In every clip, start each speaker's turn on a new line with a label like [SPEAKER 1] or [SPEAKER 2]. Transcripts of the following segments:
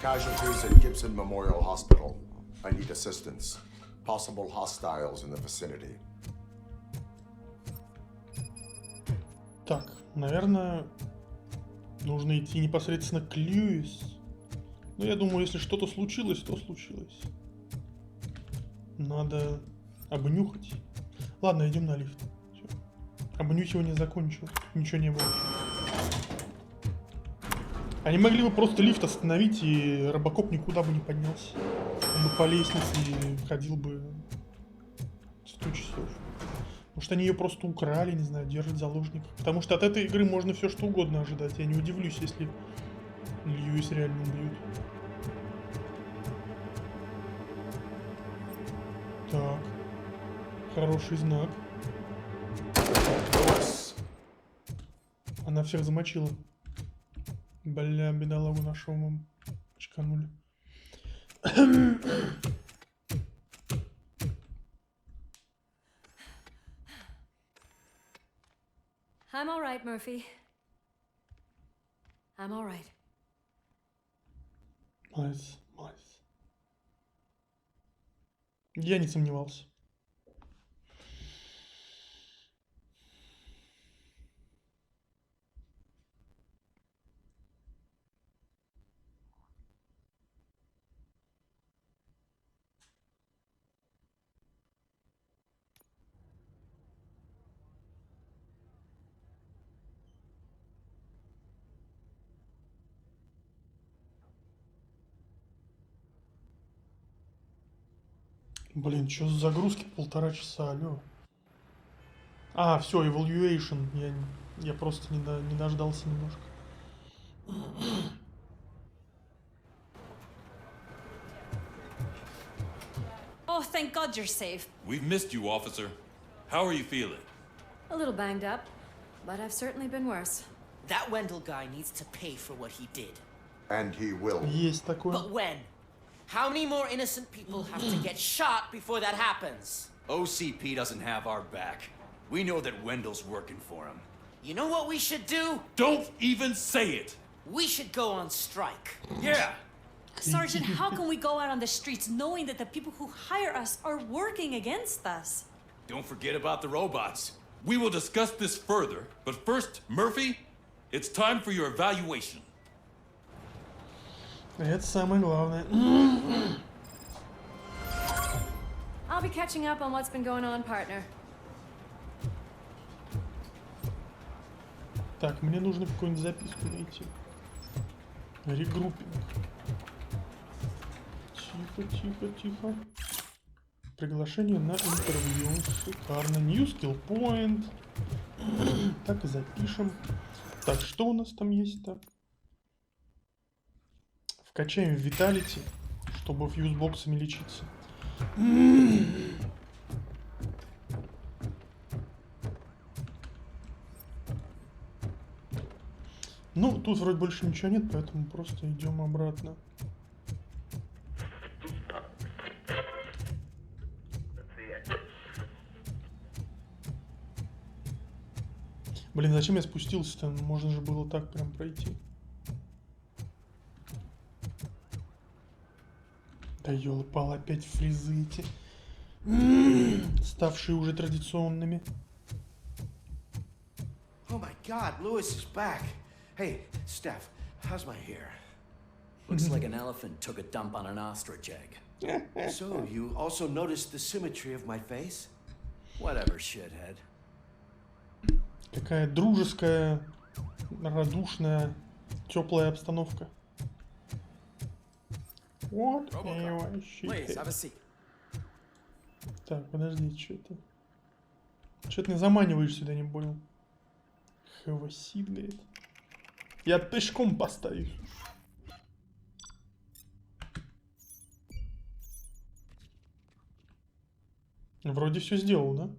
[SPEAKER 1] Casualties at Gibson Memorial Hospital. I need assistance. Possible hostiles in the vicinity.
[SPEAKER 2] Так, наверное, нужно идти непосредственно к Льюис. Но я думаю, если что-то случилось, то случилось. Надо обнюхать. Ладно, идем на лифт. Всё. Обнюхивание закончилось. Ничего не было. Они могли бы просто лифт остановить, и RoboCop никуда бы не поднялся. Он бы по лестнице и ходил бы 100 часов. Может, они ее просто украли, не знаю, держат в заложниках. Потому что от этой игры можно все что угодно ожидать. Я не удивлюсь, если Льюис реально убьют. Так. Хороший знак. Она всех замочила. Бля, бедолагу нашего мы чеканули.
[SPEAKER 3] I'm all right, Murphy. I'm all right.
[SPEAKER 2] Найс, найс. Я не сомневался. Блин, что за загрузки 1,5 часа, алё. А, все, evaluation. Я просто не дождался немножко.
[SPEAKER 3] Oh, thank God you're safe.
[SPEAKER 4] We've missed you, officer. How are you feeling?
[SPEAKER 3] A little banged up, but I've certainly been worse.
[SPEAKER 5] That Wendell guy needs to pay for what he did.
[SPEAKER 1] And he will.
[SPEAKER 2] Есть такое.
[SPEAKER 5] But when? How many more innocent people have to get shot before that happens?
[SPEAKER 6] OCP doesn't have our back. We know that Wendell's working for him.
[SPEAKER 5] You know what we should do?
[SPEAKER 4] Don't even say it!
[SPEAKER 5] We should go on strike.
[SPEAKER 6] Yeah!
[SPEAKER 3] Sergeant, how can we go out on the streets knowing that the people who hire us are working against us?
[SPEAKER 6] Don't forget about the robots.
[SPEAKER 4] We will discuss this further, but first, Murphy, it's time for your evaluation.
[SPEAKER 2] Это самое главное.
[SPEAKER 3] I'll be catching up on what's been going on, partner.
[SPEAKER 2] Так, мне нужно какую-нибудь записку найти. Регруппинг. Тихо, тихо, тихо. Приглашение на интервью. Шикарно. New skill point. Так и запишем. Так, что у нас там есть-то? Вкачаем Vitality, чтобы фьюзбоксами лечиться. Ну, тут вроде больше ничего нет, поэтому просто идем обратно. Блин, зачем я спустился-то? Можно же было так прям пройти. Да ёлы-палы, опять фризы эти. Ставшие уже традиционными.
[SPEAKER 7] Oh my God, Lewis is back. Hey, Steph, how's my hair?
[SPEAKER 6] Looks like an elephant took a dump on an ostrich egg.
[SPEAKER 7] So, you also noticed the symmetry of my face?
[SPEAKER 6] Whatever, shithead.
[SPEAKER 2] Какая дружеская, радушная, теплая обстановка. Вот и вообще. Так, подожди, что это? Что ты не заманиваешь сюда, не понял? Хавасит, говорит. Я пешком поставлю. Вроде все сделал, да?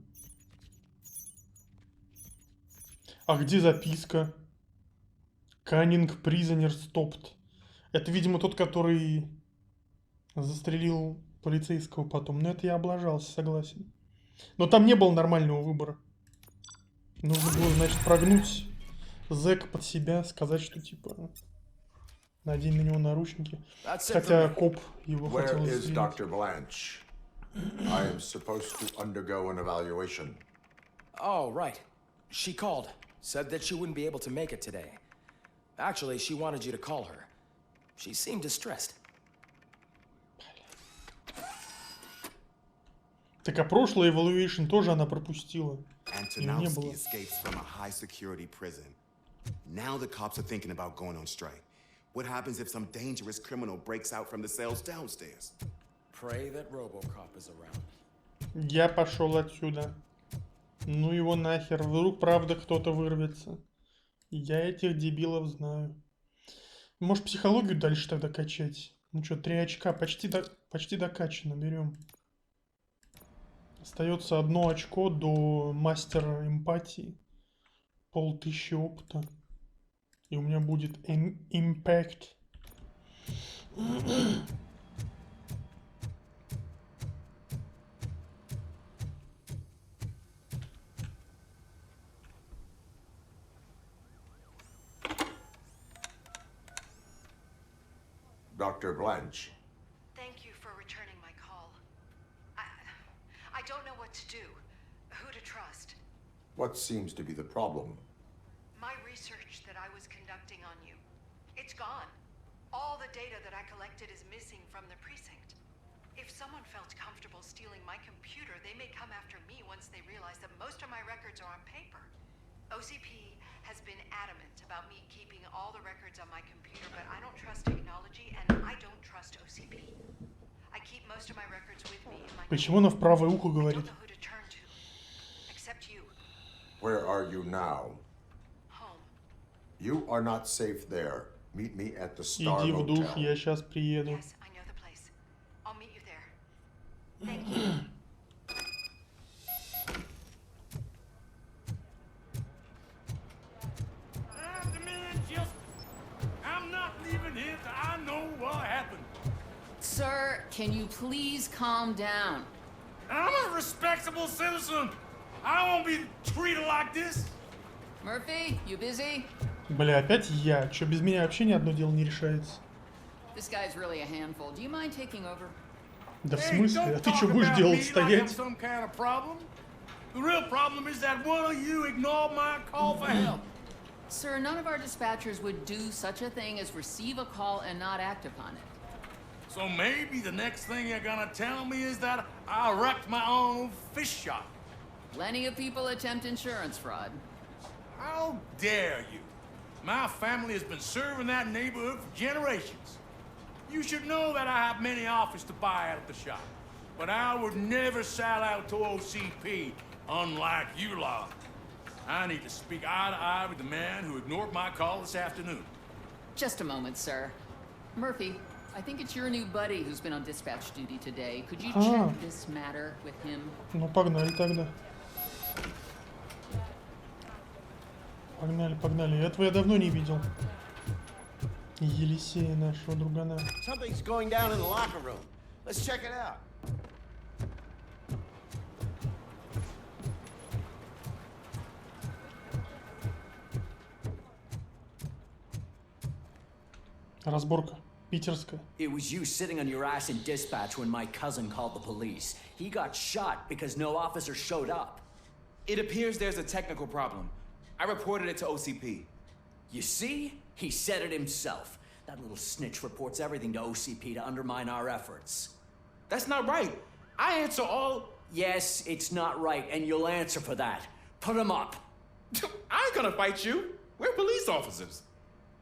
[SPEAKER 2] А где записка? Cunning Prisoner Stopped. Это, видимо, тот, который застрелил полицейского потом. Но это я облажался, согласен. Но там не было нормального выбора. Нужно было, значит, прогнуть зэк под себя, сказать, что типа Надень на него наручники.
[SPEAKER 6] That's it
[SPEAKER 2] Хотя
[SPEAKER 6] for me.
[SPEAKER 2] коп его
[SPEAKER 1] Where
[SPEAKER 2] хотел
[SPEAKER 1] is
[SPEAKER 2] застрелить.
[SPEAKER 1] Dr. Blanche? I am supposed to undergo an evaluation.
[SPEAKER 8] Oh, right. She called. Said that she wouldn't be able to make it today. Actually, she wanted you to call her. She seemed distressed.
[SPEAKER 2] Так а прошлый evaluation тоже она пропустила. Ее не было.
[SPEAKER 9] Antonovsky escapes from a high-security prison. Now the cops are thinking about going on strike. What happens if some dangerous criminal breaks out from the cells downstairs?
[SPEAKER 8] Pray that RoboCop is around.
[SPEAKER 2] Я пошел отсюда. Ну его нахер. Вдруг правда кто-то вырвется. Я этих дебилов знаю. Может психологию дальше тогда качать? Ну что, 3 очка. Почти докачано. Берем. Остается 1 очко до мастера эмпатии. 1500 опыта. И у меня будет импакт.
[SPEAKER 1] Dr. Blanche.
[SPEAKER 10] Thank you for returning my call. I don't know what to do, who to trust.
[SPEAKER 1] What seems to be the problem?
[SPEAKER 10] My research that I was conducting on you, it's gone. All the data that I collected is missing from the precinct. If someone felt comfortable stealing my computer, they may come after me once they realize that most of my records are on paper. OCP has been adamant about me keeping all the records on my computer, but I don't trust technology and I don't trust OCP. I keep most of my records with me in my
[SPEAKER 2] Почему она в правое ухо
[SPEAKER 10] I don't
[SPEAKER 2] говорит?
[SPEAKER 10] know who to turn to, except you.
[SPEAKER 1] Where are you now?
[SPEAKER 10] Home.
[SPEAKER 1] You are not safe there. Meet me at the Star
[SPEAKER 2] Иди в душ,
[SPEAKER 1] Motel.
[SPEAKER 2] я сейчас приеду.
[SPEAKER 10] Yes, I know the place. I'll meet you there. Thank you.
[SPEAKER 4] I'm not leaving here till I know what happened.
[SPEAKER 11] Sir, can you please calm down?
[SPEAKER 4] I'm a respectable citizen. I won't be treated like this.
[SPEAKER 11] Murphy, you busy?
[SPEAKER 2] Бля, опять я. Чё, без меня вообще ни одно дело не решается?
[SPEAKER 11] This guy's really a handful. Do you mind taking over?
[SPEAKER 2] Да в
[SPEAKER 4] Hey,
[SPEAKER 2] смысле?
[SPEAKER 4] don't
[SPEAKER 2] А ты
[SPEAKER 4] talk
[SPEAKER 2] чё будешь
[SPEAKER 4] about
[SPEAKER 2] делать?
[SPEAKER 4] me like I'm
[SPEAKER 2] Стоять?
[SPEAKER 4] some kind of problem. The real problem is that one of you ignored my call for help.
[SPEAKER 11] Sir, none of our dispatchers would do such a thing as receive a call and not act upon it.
[SPEAKER 4] So maybe the next thing you're gonna tell me is that I wrecked my own fish shop.
[SPEAKER 11] Plenty of people attempt insurance fraud.
[SPEAKER 4] How dare you? My family has been serving that neighborhood for generations. You should know that I have many offers to buy out of the shop. But I would never sell out to OCP, unlike you lot. I need to speak eye to eye with the man who ignored my call this afternoon.
[SPEAKER 11] Just a moment, sir. Murphy, I think it's your new buddy who's been on dispatch duty today. Could you check this matter with him?
[SPEAKER 2] Ну погнали тогда. Погнали, погнали. Этого я давно не видел. Елисея нашего другана.
[SPEAKER 7] Something's going down in the locker room. Let's check it out.
[SPEAKER 2] Разборка. Питерская.
[SPEAKER 6] It was you sitting on your ass in dispatch when my cousin called the police. He got shot because no officer showed up.
[SPEAKER 12] It appears there's a technical problem. I reported it to OCP.
[SPEAKER 6] You see? He said it himself. That little snitch reports everything to OCP to undermine our efforts.
[SPEAKER 12] That's not right. I answer all...
[SPEAKER 6] Yes, it's not right, and you'll answer for that. Put him up.
[SPEAKER 12] I ain't gonna fight you. We're police officers.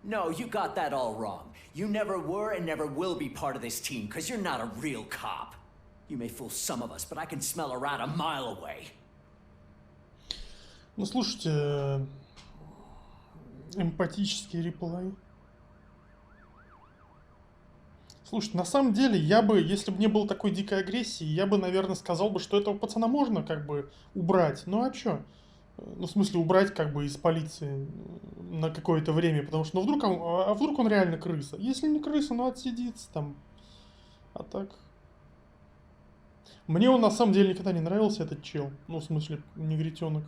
[SPEAKER 6] No, you got that all wrong. You never were and never will be part of this team, because you're not a real cop. You may fool some of us, but I can smell a rat a mile away.
[SPEAKER 2] Ну слушайте, эмпатический реплай. Слушайте, на самом деле, я бы, если бы не было такой дикой агрессии, я бы, наверное, сказал бы, что этого пацана можно как бы убрать. Ну а чё? Ну, в смысле, убрать как бы из полиции на какое-то время, потому что, ну, вдруг он реально крыса. Если не крыса, ну, отсидится там. А так... Мне он на самом деле никогда не нравился, этот чел. Ну, в смысле, негритенок.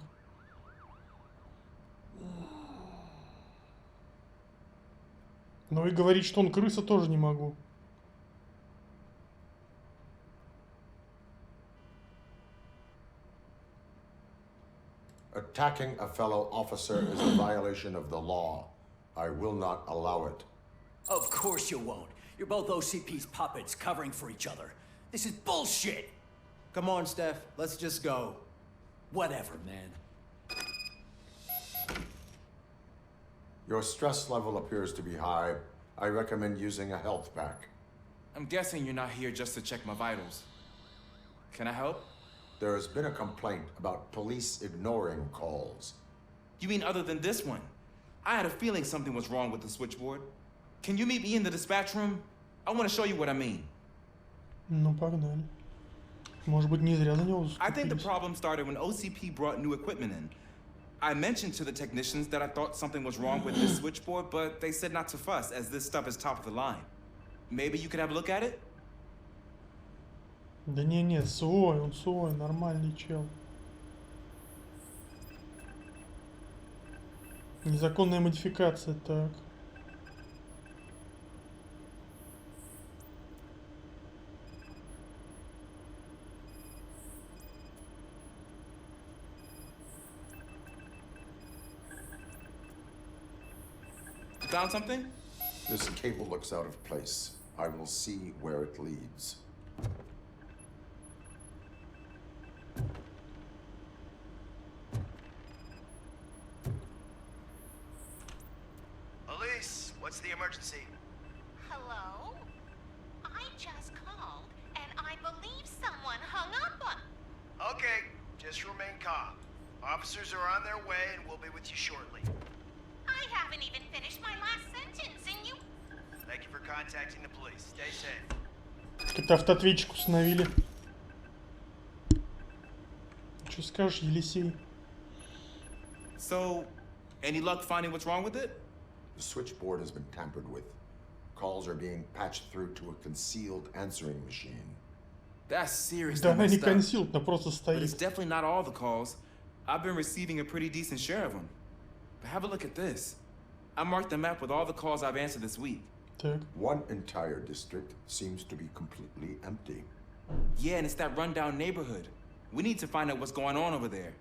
[SPEAKER 2] Ну и говорить, что он крыса, тоже не могу.
[SPEAKER 1] Attacking a fellow officer is a violation of the law. I will not allow it.
[SPEAKER 6] Of course you won't. You're both OCP's puppets covering for each other. This is bullshit!
[SPEAKER 7] Come on, Steph. Let's just go.
[SPEAKER 6] Whatever, man.
[SPEAKER 1] Your stress level appears to be high. I recommend using a health pack.
[SPEAKER 12] I'm guessing you're not here just to check my vitals. Can I help?
[SPEAKER 1] There has been a complaint about police ignoring calls.
[SPEAKER 12] You mean other than this one? I had a feeling something was wrong with the switchboard. Can you meet me in the dispatch room? I want to show you what I mean.
[SPEAKER 2] Ну, погнали. Может быть, не зря за него
[SPEAKER 12] I think the
[SPEAKER 2] заступились.
[SPEAKER 12] problem started when OCP brought new equipment in. I mentioned to the technicians that I thought something was wrong with this switchboard, but they said not to fuss, as this stuff is top of the line. Maybe you could have a look at it?
[SPEAKER 2] Да не, свой, он свой, нормальный чел. Незаконная модификация, так.
[SPEAKER 12] Found something?
[SPEAKER 1] This cable looks out of place. I will see where it leads.
[SPEAKER 13] Elise, what's the emergency?
[SPEAKER 14] Hello? I just called, and I believe someone hung up on...
[SPEAKER 13] Okay, just remain calm. Officers are on their way and we'll be with you shortly.
[SPEAKER 14] I haven't even finished my last sentence, and you...
[SPEAKER 13] Thank you for contacting the police. Stay safe.
[SPEAKER 2] Это автоответчик установили. Что скажешь, Елисей?
[SPEAKER 12] So, any luck finding what's wrong with it?
[SPEAKER 1] The switchboard has been tampered with. Calls are being patched through to a concealed answering machine.
[SPEAKER 12] That's seriously
[SPEAKER 2] Да она не
[SPEAKER 12] messed up.
[SPEAKER 2] консилд, она просто
[SPEAKER 12] But it's
[SPEAKER 2] стоит.
[SPEAKER 12] definitely not all the calls. I've been receiving a pretty decent share of them. But have a look at this. I marked the map with all the calls I've answered this week.
[SPEAKER 2] Так.
[SPEAKER 1] One entire district seems to be completely empty.
[SPEAKER 12] Yeah, and it's that rundown neighborhood. We need to find out what's going on over there.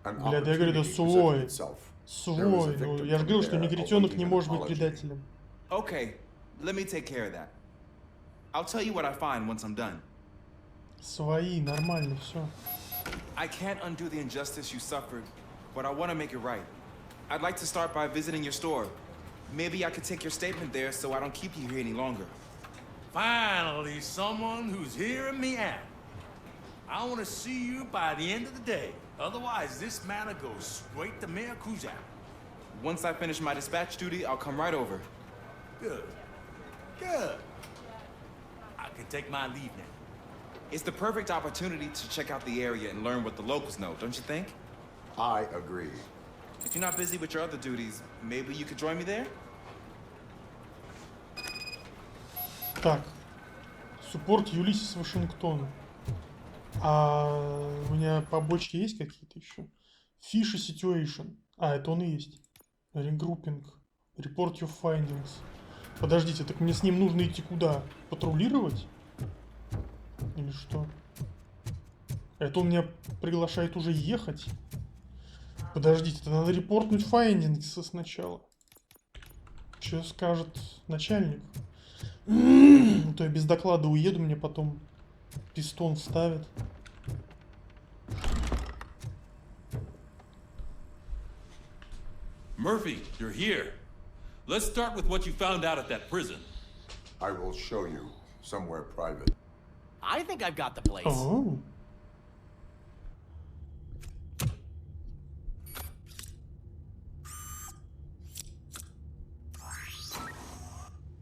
[SPEAKER 1] An
[SPEAKER 2] Бля, да я говорю, да
[SPEAKER 1] opportunity
[SPEAKER 2] свой.
[SPEAKER 1] presented itself.
[SPEAKER 2] Свой. Ну, я же говорил, что негритенок не может быть предателем.
[SPEAKER 12] Okay, let me take care of that. I'll tell you what I find once I'm done.
[SPEAKER 2] Свои, нормально, все.
[SPEAKER 12] I can't undo the injustice you suffered, but I want to make it right. I'd like to start by visiting your store. Maybe I could take your statement there so I don't keep you here any longer.
[SPEAKER 4] Finally, someone who's hearing me out. I want to see you by the end of the day. Otherwise, this matter goes straight to Mayor Cruzat.
[SPEAKER 12] Once I finish my dispatch duty, I'll come right over.
[SPEAKER 4] Good. Good. I can take my leave now.
[SPEAKER 12] It's the perfect opportunity to check out the area and learn what the locals know, don't you think?
[SPEAKER 1] I agree.
[SPEAKER 12] If you're not busy with your other duties, maybe you could join me there?
[SPEAKER 2] Так. Суппорт Юлисис Вашингтона. А у меня побочки есть какие-то еще? Fish Situation. А, это он и есть. Regrouping. Report your findings. Подождите, так мне с ним нужно идти куда? Патрулировать? Или что? Это он меня приглашает уже ехать? Подождите, это надо репортнуть findings сначала. Что скажет начальник? А то я без доклада уеду, мне потом пистон вставят.
[SPEAKER 15] Murphy, you're here. Let's start with what you found out at that prison.
[SPEAKER 1] I will show you somewhere private.
[SPEAKER 6] I think I've got the place.
[SPEAKER 2] Oh.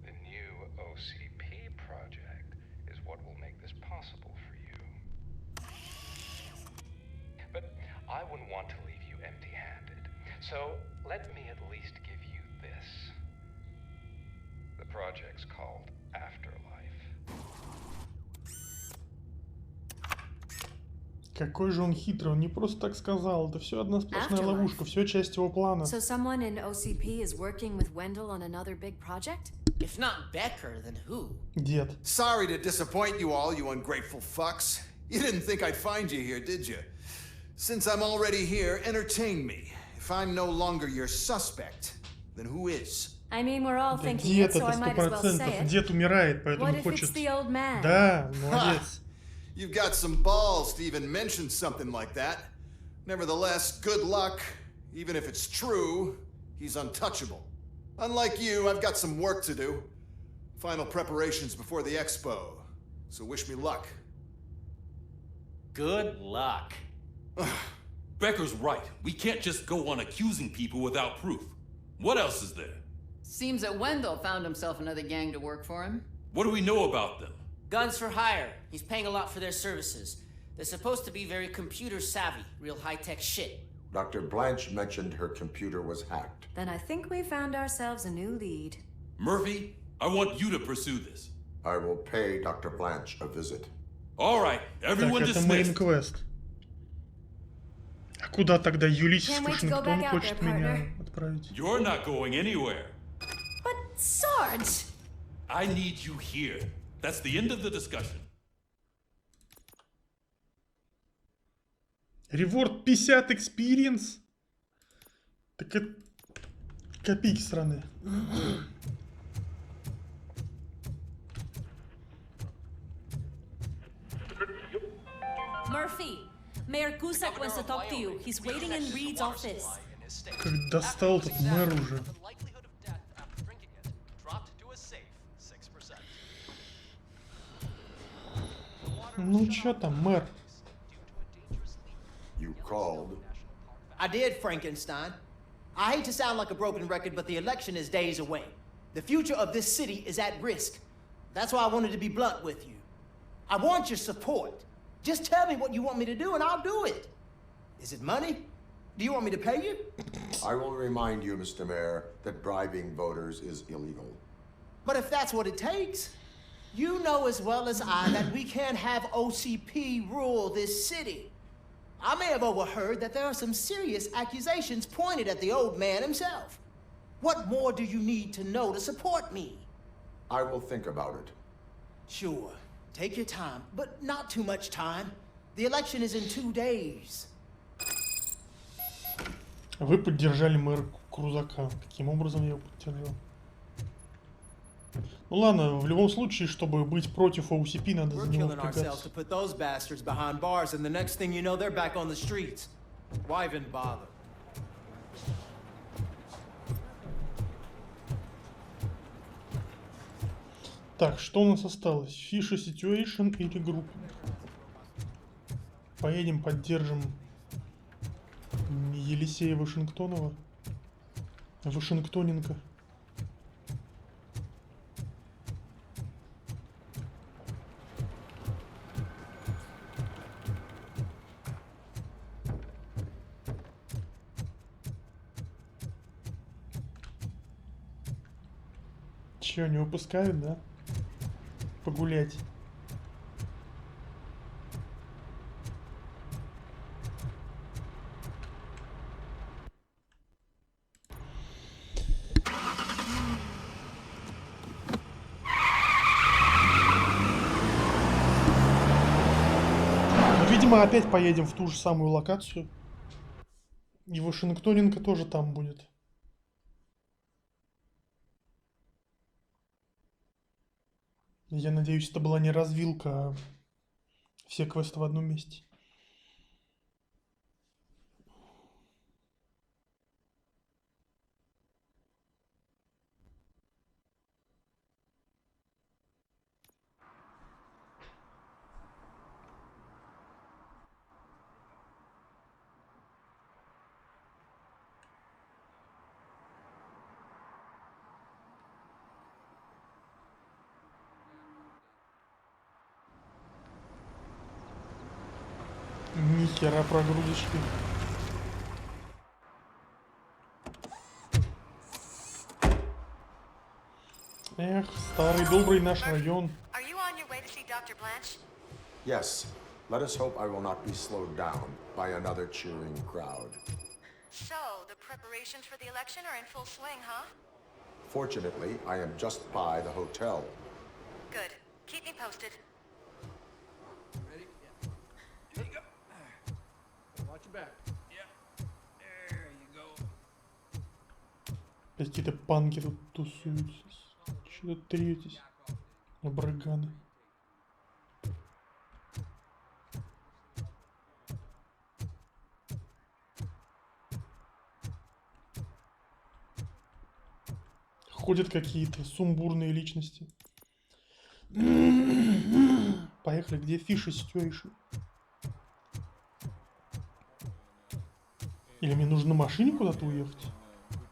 [SPEAKER 16] The new OCP project is what will make this possible for you. But I wouldn't want to leave you empty-handed. So let me at least give you this. The project's called Afterlife.
[SPEAKER 2] Какой же он хитрый, он не просто так сказал, это все одна сплошная
[SPEAKER 3] Afterlife.
[SPEAKER 2] ловушка, все часть его плана.
[SPEAKER 3] So someone in OCP is working with Wendell on another big project?
[SPEAKER 5] If not Becker, then who?
[SPEAKER 2] Дед.
[SPEAKER 7] Sorry to disappoint you all, you ungrateful fucks. You didn't think I'd find you here, did you? Since I'm already here, entertain me. If I'm no longer your suspect, then who is?
[SPEAKER 3] I mean, we're all
[SPEAKER 2] Да
[SPEAKER 3] thinking
[SPEAKER 2] дед,
[SPEAKER 3] it, so
[SPEAKER 2] это
[SPEAKER 3] I might as well say
[SPEAKER 2] 100%.
[SPEAKER 3] it.
[SPEAKER 2] Дед умирает,
[SPEAKER 3] What
[SPEAKER 2] поэтому
[SPEAKER 3] if
[SPEAKER 2] хочет...
[SPEAKER 3] it's the old man?
[SPEAKER 2] Да, молодец.
[SPEAKER 7] You've got some balls to even mention something like that. Nevertheless, good luck. Even if it's true, he's untouchable. Unlike you, I've got some work to do. Final preparations before the expo. So wish me luck.
[SPEAKER 6] Good luck.
[SPEAKER 15] Becker's right. We can't just go on accusing people without proof. What else is there?
[SPEAKER 11] Seems that Wendell found himself another gang to work for him.
[SPEAKER 15] What do we know about them?
[SPEAKER 5] Guns for hire. He's paying a lot for their services. They're supposed to be very computer savvy, real high-tech shit.
[SPEAKER 1] Dr. Blanche mentioned her computer was hacked.
[SPEAKER 3] Then I think we found ourselves a new lead.
[SPEAKER 15] Murphy, I want you to pursue this.
[SPEAKER 1] I will pay Dr. Blanche a visit.
[SPEAKER 15] All right, everyone
[SPEAKER 2] Так, это main
[SPEAKER 15] dismissed.
[SPEAKER 2] quest. А куда тогда Юлисис
[SPEAKER 3] Can't wait to go
[SPEAKER 2] Вашингтон
[SPEAKER 3] back out
[SPEAKER 2] хочет
[SPEAKER 3] there,
[SPEAKER 2] меня
[SPEAKER 3] partner.
[SPEAKER 2] отправить?
[SPEAKER 15] You're not going anywhere.
[SPEAKER 3] But Sarge!
[SPEAKER 15] I need you here. That's the end of the discussion.
[SPEAKER 2] Реворд 50 experience? Так это копейки сраные.
[SPEAKER 3] Murphy, Mayor Cusack wants to talk to you. He's waiting in Reed's office.
[SPEAKER 2] Как достал этот мэр уже. Ну чё там, мэр?
[SPEAKER 1] You called.
[SPEAKER 6] I did, Frankenstein. I hate to sound like a broken record, but the election is days away. The future of this city is at risk. That's why I wanted to be blunt with you. I want your support. Just tell me what you want me to do and I'll do it. Is it money? Do you want me to pay you?
[SPEAKER 1] I will remind you, Mr. Mayor, that bribing voters is illegal.
[SPEAKER 6] But if that's what it takes, you know as well as I that we can't have OCP rule this city. I may have overheard that there are some serious accusations pointed at the old man himself. What more do you need to know to support me?
[SPEAKER 1] I will think about it.
[SPEAKER 6] Sure. Take your time, but not too much time. The election is in 2 days.
[SPEAKER 2] Вы поддержали мэра Крузака. Каким образом я его поддержал? Ну ладно, в любом случае, чтобы быть против OCP, надо за
[SPEAKER 6] We're
[SPEAKER 2] него
[SPEAKER 6] killing ourselves
[SPEAKER 2] впрягаться.
[SPEAKER 6] to put those bastards behind bars, and the next thing you know, they're back on the streets. Why even bother?
[SPEAKER 2] Так, что у нас осталось? Фиша Situation или группинг? Поедем, поддержим Елисея Вашингтонова. Вашингтоненко. Чё, не выпускают, да? Погулять. Ну, видимо, опять поедем в ту же самую локацию. И Вашингтоненко тоже там будет. Я надеюсь, это была не развилка, а все квесты в одном месте. Нихера прогрузочки. Эх, старый добрый наш район.
[SPEAKER 10] Are you on your way to see Dr. Blanche?
[SPEAKER 1] Yes, let us hope I will not be slowed down by another cheering crowd.
[SPEAKER 10] So, the preparations for the election are in full swing, huh?
[SPEAKER 1] Fortunately, I am just by the hotel.
[SPEAKER 10] Good. Keep me posted.
[SPEAKER 8] Ready? Yeah. Here you go. Watch your back. Yeah. There you go.
[SPEAKER 2] Какие-то панки тут тусуются. Что-то третьись. Абраганы. Ходят какие-то сумбурные личности. Поехали, где фиши ситуэйшн? Или мне нужно на машине куда-то уехать?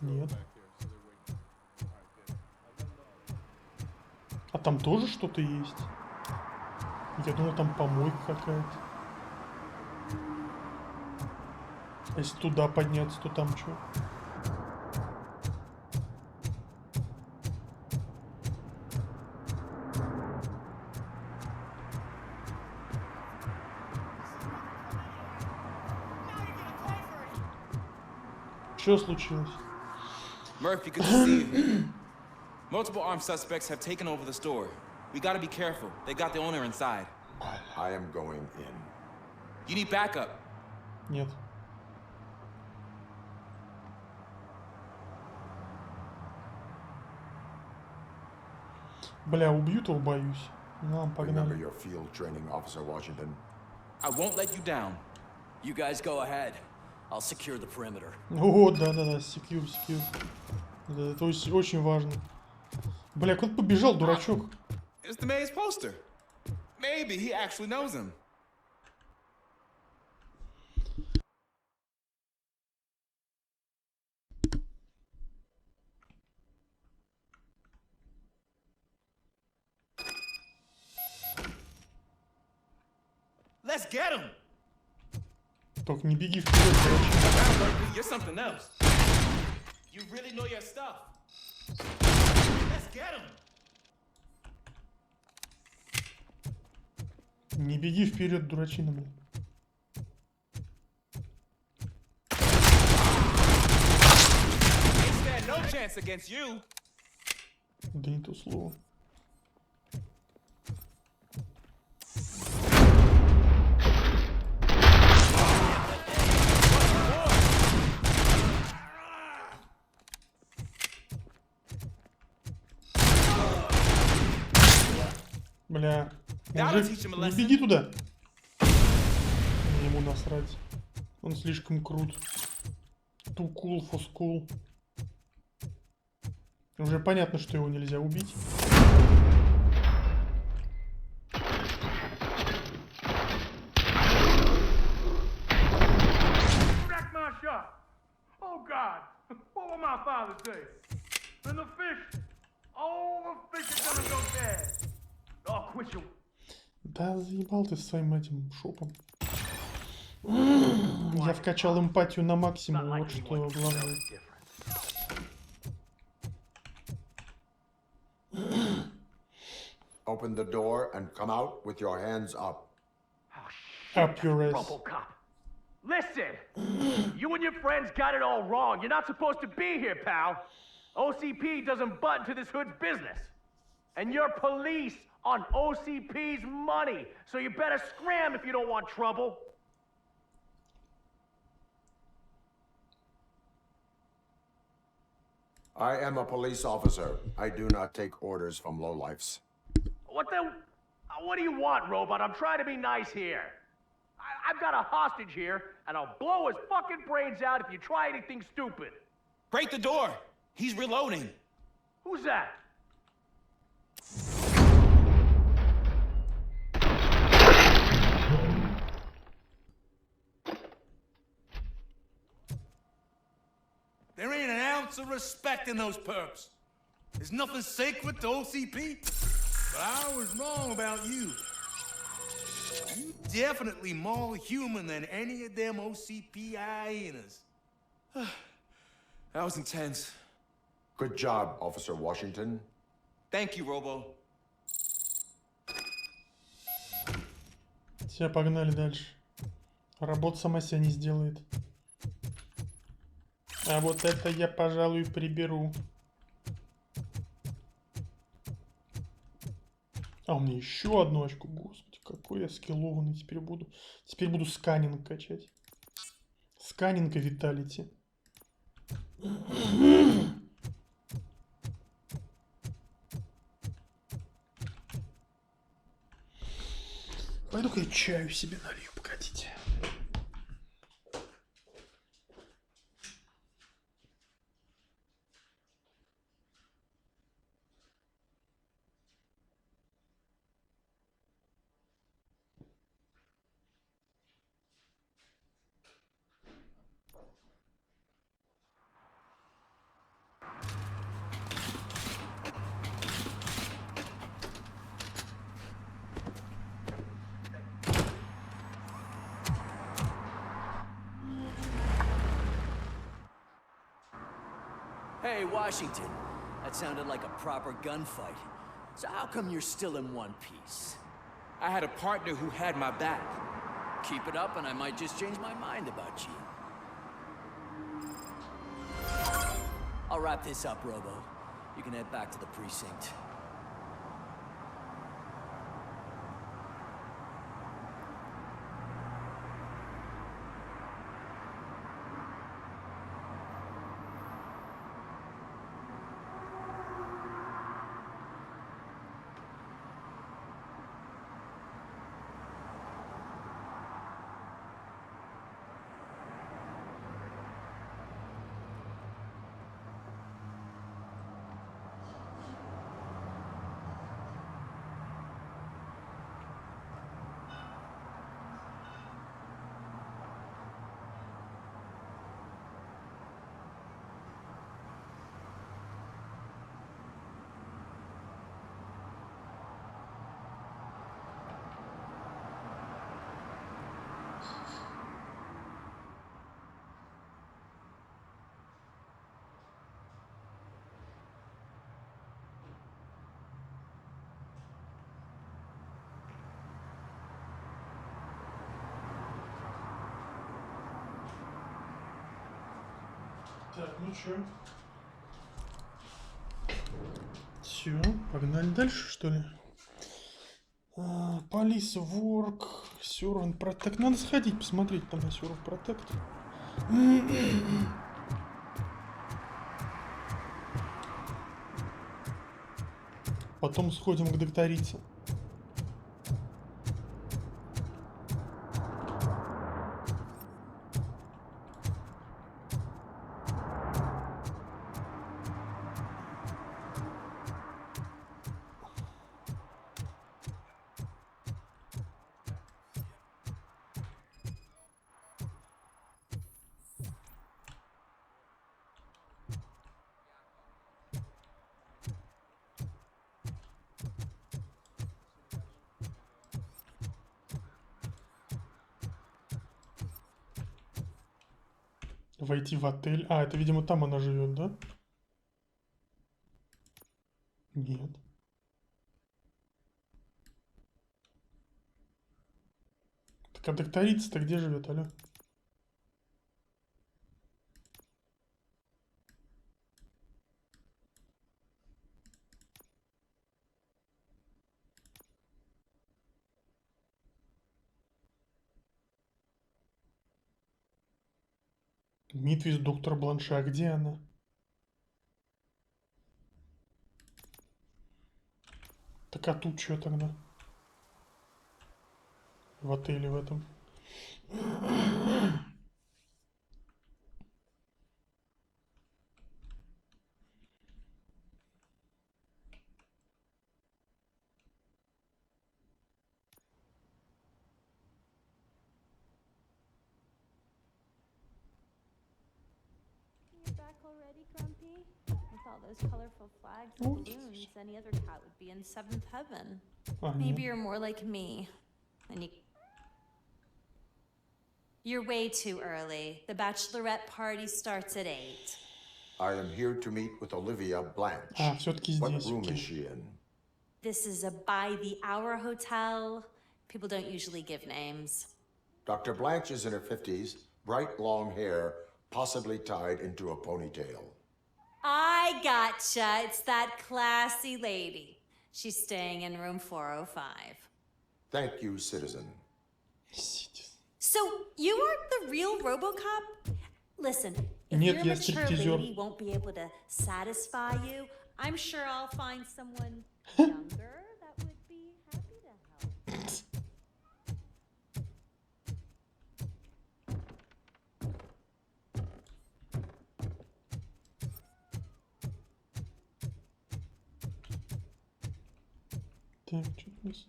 [SPEAKER 2] Нет. А там тоже что-то есть? Я думал, там помойка какая-то. А если туда подняться, то там что? Что случилось?
[SPEAKER 12] Murphy, good to see you. Multiple armed suspects have taken over the store. We gotta be careful. They got the owner inside.
[SPEAKER 1] I am going in.
[SPEAKER 12] You need backup.
[SPEAKER 2] Нет. Бля, убьют его, боюсь. Ну,
[SPEAKER 1] Remember
[SPEAKER 2] погнали.
[SPEAKER 1] your field training, Officer Washington.
[SPEAKER 12] I won't let you down.
[SPEAKER 17] You guys go ahead. I'll secure the perimeter.
[SPEAKER 2] О, да-да-да, secure. Да, это очень важно. Бля, куда побежал, дурачок?
[SPEAKER 12] It's the mayor's poster. Maybe he actually knows him. Let's get him.
[SPEAKER 2] Только не беги вперед, дурачок.
[SPEAKER 12] You're something else. You really know your stuff. Let's get him.
[SPEAKER 2] Не беги вперед, дурачина, бля.
[SPEAKER 12] They stand no chance against you.
[SPEAKER 2] Да не то слово. Бля, мужик, не беги туда. Ему насрать. Он слишком крут. Too cool for school. Уже понятно, что его нельзя убить.
[SPEAKER 4] Wreck my shop. Oh God, what will my father say? And the fish, all the fish are gonna go bad. Oh, quit your...
[SPEAKER 2] Да заебал ты своим этим шопом. Я вкачал эмпатию на максимум, вот что главное.
[SPEAKER 1] Open the door and come out with your hands up.
[SPEAKER 2] Up your ass.
[SPEAKER 13] RoboCop. Listen, you and your friends got it all wrong. You're not supposed to be here, pal. OCP doesn't butt into this hood's business. And you're police on OCP's money, so you better scram if you don't want trouble.
[SPEAKER 1] I am a police officer. I do not take orders from lowlifes.
[SPEAKER 13] What do you want, Robot? I'm trying to be nice here. I've got a hostage here, and I'll blow his fucking brains out if you try anything stupid.
[SPEAKER 12] Break the door. He's reloading.
[SPEAKER 13] Who's that?
[SPEAKER 4] There ain't an ounce of respect in those perps. There's nothing sacred to OCP. But I was wrong about you. You definitely more human than any of them OCP hyenas.
[SPEAKER 12] That was intense.
[SPEAKER 1] Good job, Officer Washington.
[SPEAKER 12] Thank you, Robo.
[SPEAKER 2] Все, погнали дальше. Работа сама себя не сделает. А вот это я, пожалуй, приберу. А у меня еще одну очку. Господи, какой я скиллованный теперь буду. Теперь буду сканинг качать. Сканинг и виталити. Пойду-ка я чаю себе налью, погодите.
[SPEAKER 17] Hey, Washington. That sounded like a proper gunfight. So how come you're still in one piece?
[SPEAKER 8] I had a partner who had my back.
[SPEAKER 17] Keep it up and I might just change my mind about you. I'll wrap this up, Robo. You can head back to the precinct.
[SPEAKER 2] Так, ну чё? Все, погнали дальше, что ли? Police Work, Servant Protect. Надо сходить, посмотреть там на Servant Protect. Потом сходим к докторице. Войти в отель. А, это, видимо, там она живет, да? Нет. Так а докторица-то где живет, алло? Митвис, доктор Бланше, а где она? Так а тут что тогда? В отеле в этом.
[SPEAKER 3] You're back already, Grumpy? With all those colorful flags and balloons, any other cat would be in seventh heaven. Maybe you're more like me. And you're way too early. The bachelorette party starts at 8.
[SPEAKER 1] I am here to meet with Olivia Blanche.
[SPEAKER 2] Все-таки
[SPEAKER 1] What
[SPEAKER 2] здесь.
[SPEAKER 1] room
[SPEAKER 2] Окей.
[SPEAKER 1] is she in?
[SPEAKER 3] This is a by-the-hour hotel. People don't usually give names.
[SPEAKER 1] Dr. Blanche is in her 50s, bright long hair, possibly tied into a ponytail.
[SPEAKER 3] I gotcha. It's that classy lady. She's staying in room 405.
[SPEAKER 1] Thank you, citizen.
[SPEAKER 3] So, you aren't the real RoboCop? Listen, if
[SPEAKER 2] Нет,
[SPEAKER 3] your
[SPEAKER 2] я
[SPEAKER 3] mature
[SPEAKER 2] стриптизер.
[SPEAKER 3] lady won't be able to satisfy you, I'm sure I'll find someone younger that would be happy to help.
[SPEAKER 2] Так, что у нас?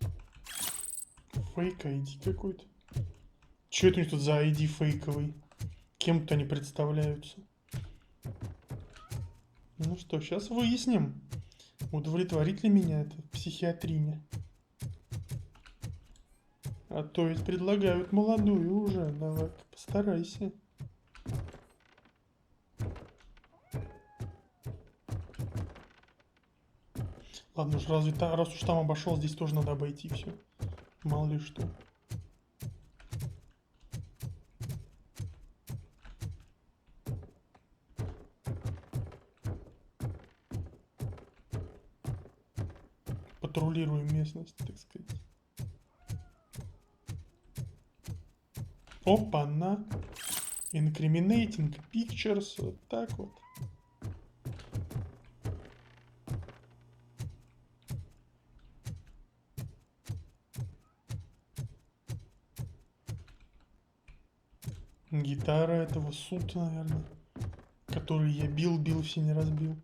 [SPEAKER 2] Фейк ID какой-то. Что это у них тут за ID фейковый? Кем-то они представляются. Ну что, сейчас выясним, удовлетворит ли меня эта психиатриня. А то ведь предлагают молодую уже. Давай, постарайся. Ладно уж, раз уж там обошел, здесь тоже надо обойти все. Мало ли что. Патрулируем местность, так сказать. Опа-на. Incriminating pictures. Вот так вот. Гитара этого сута, наверное. Который я бил, все не разбил.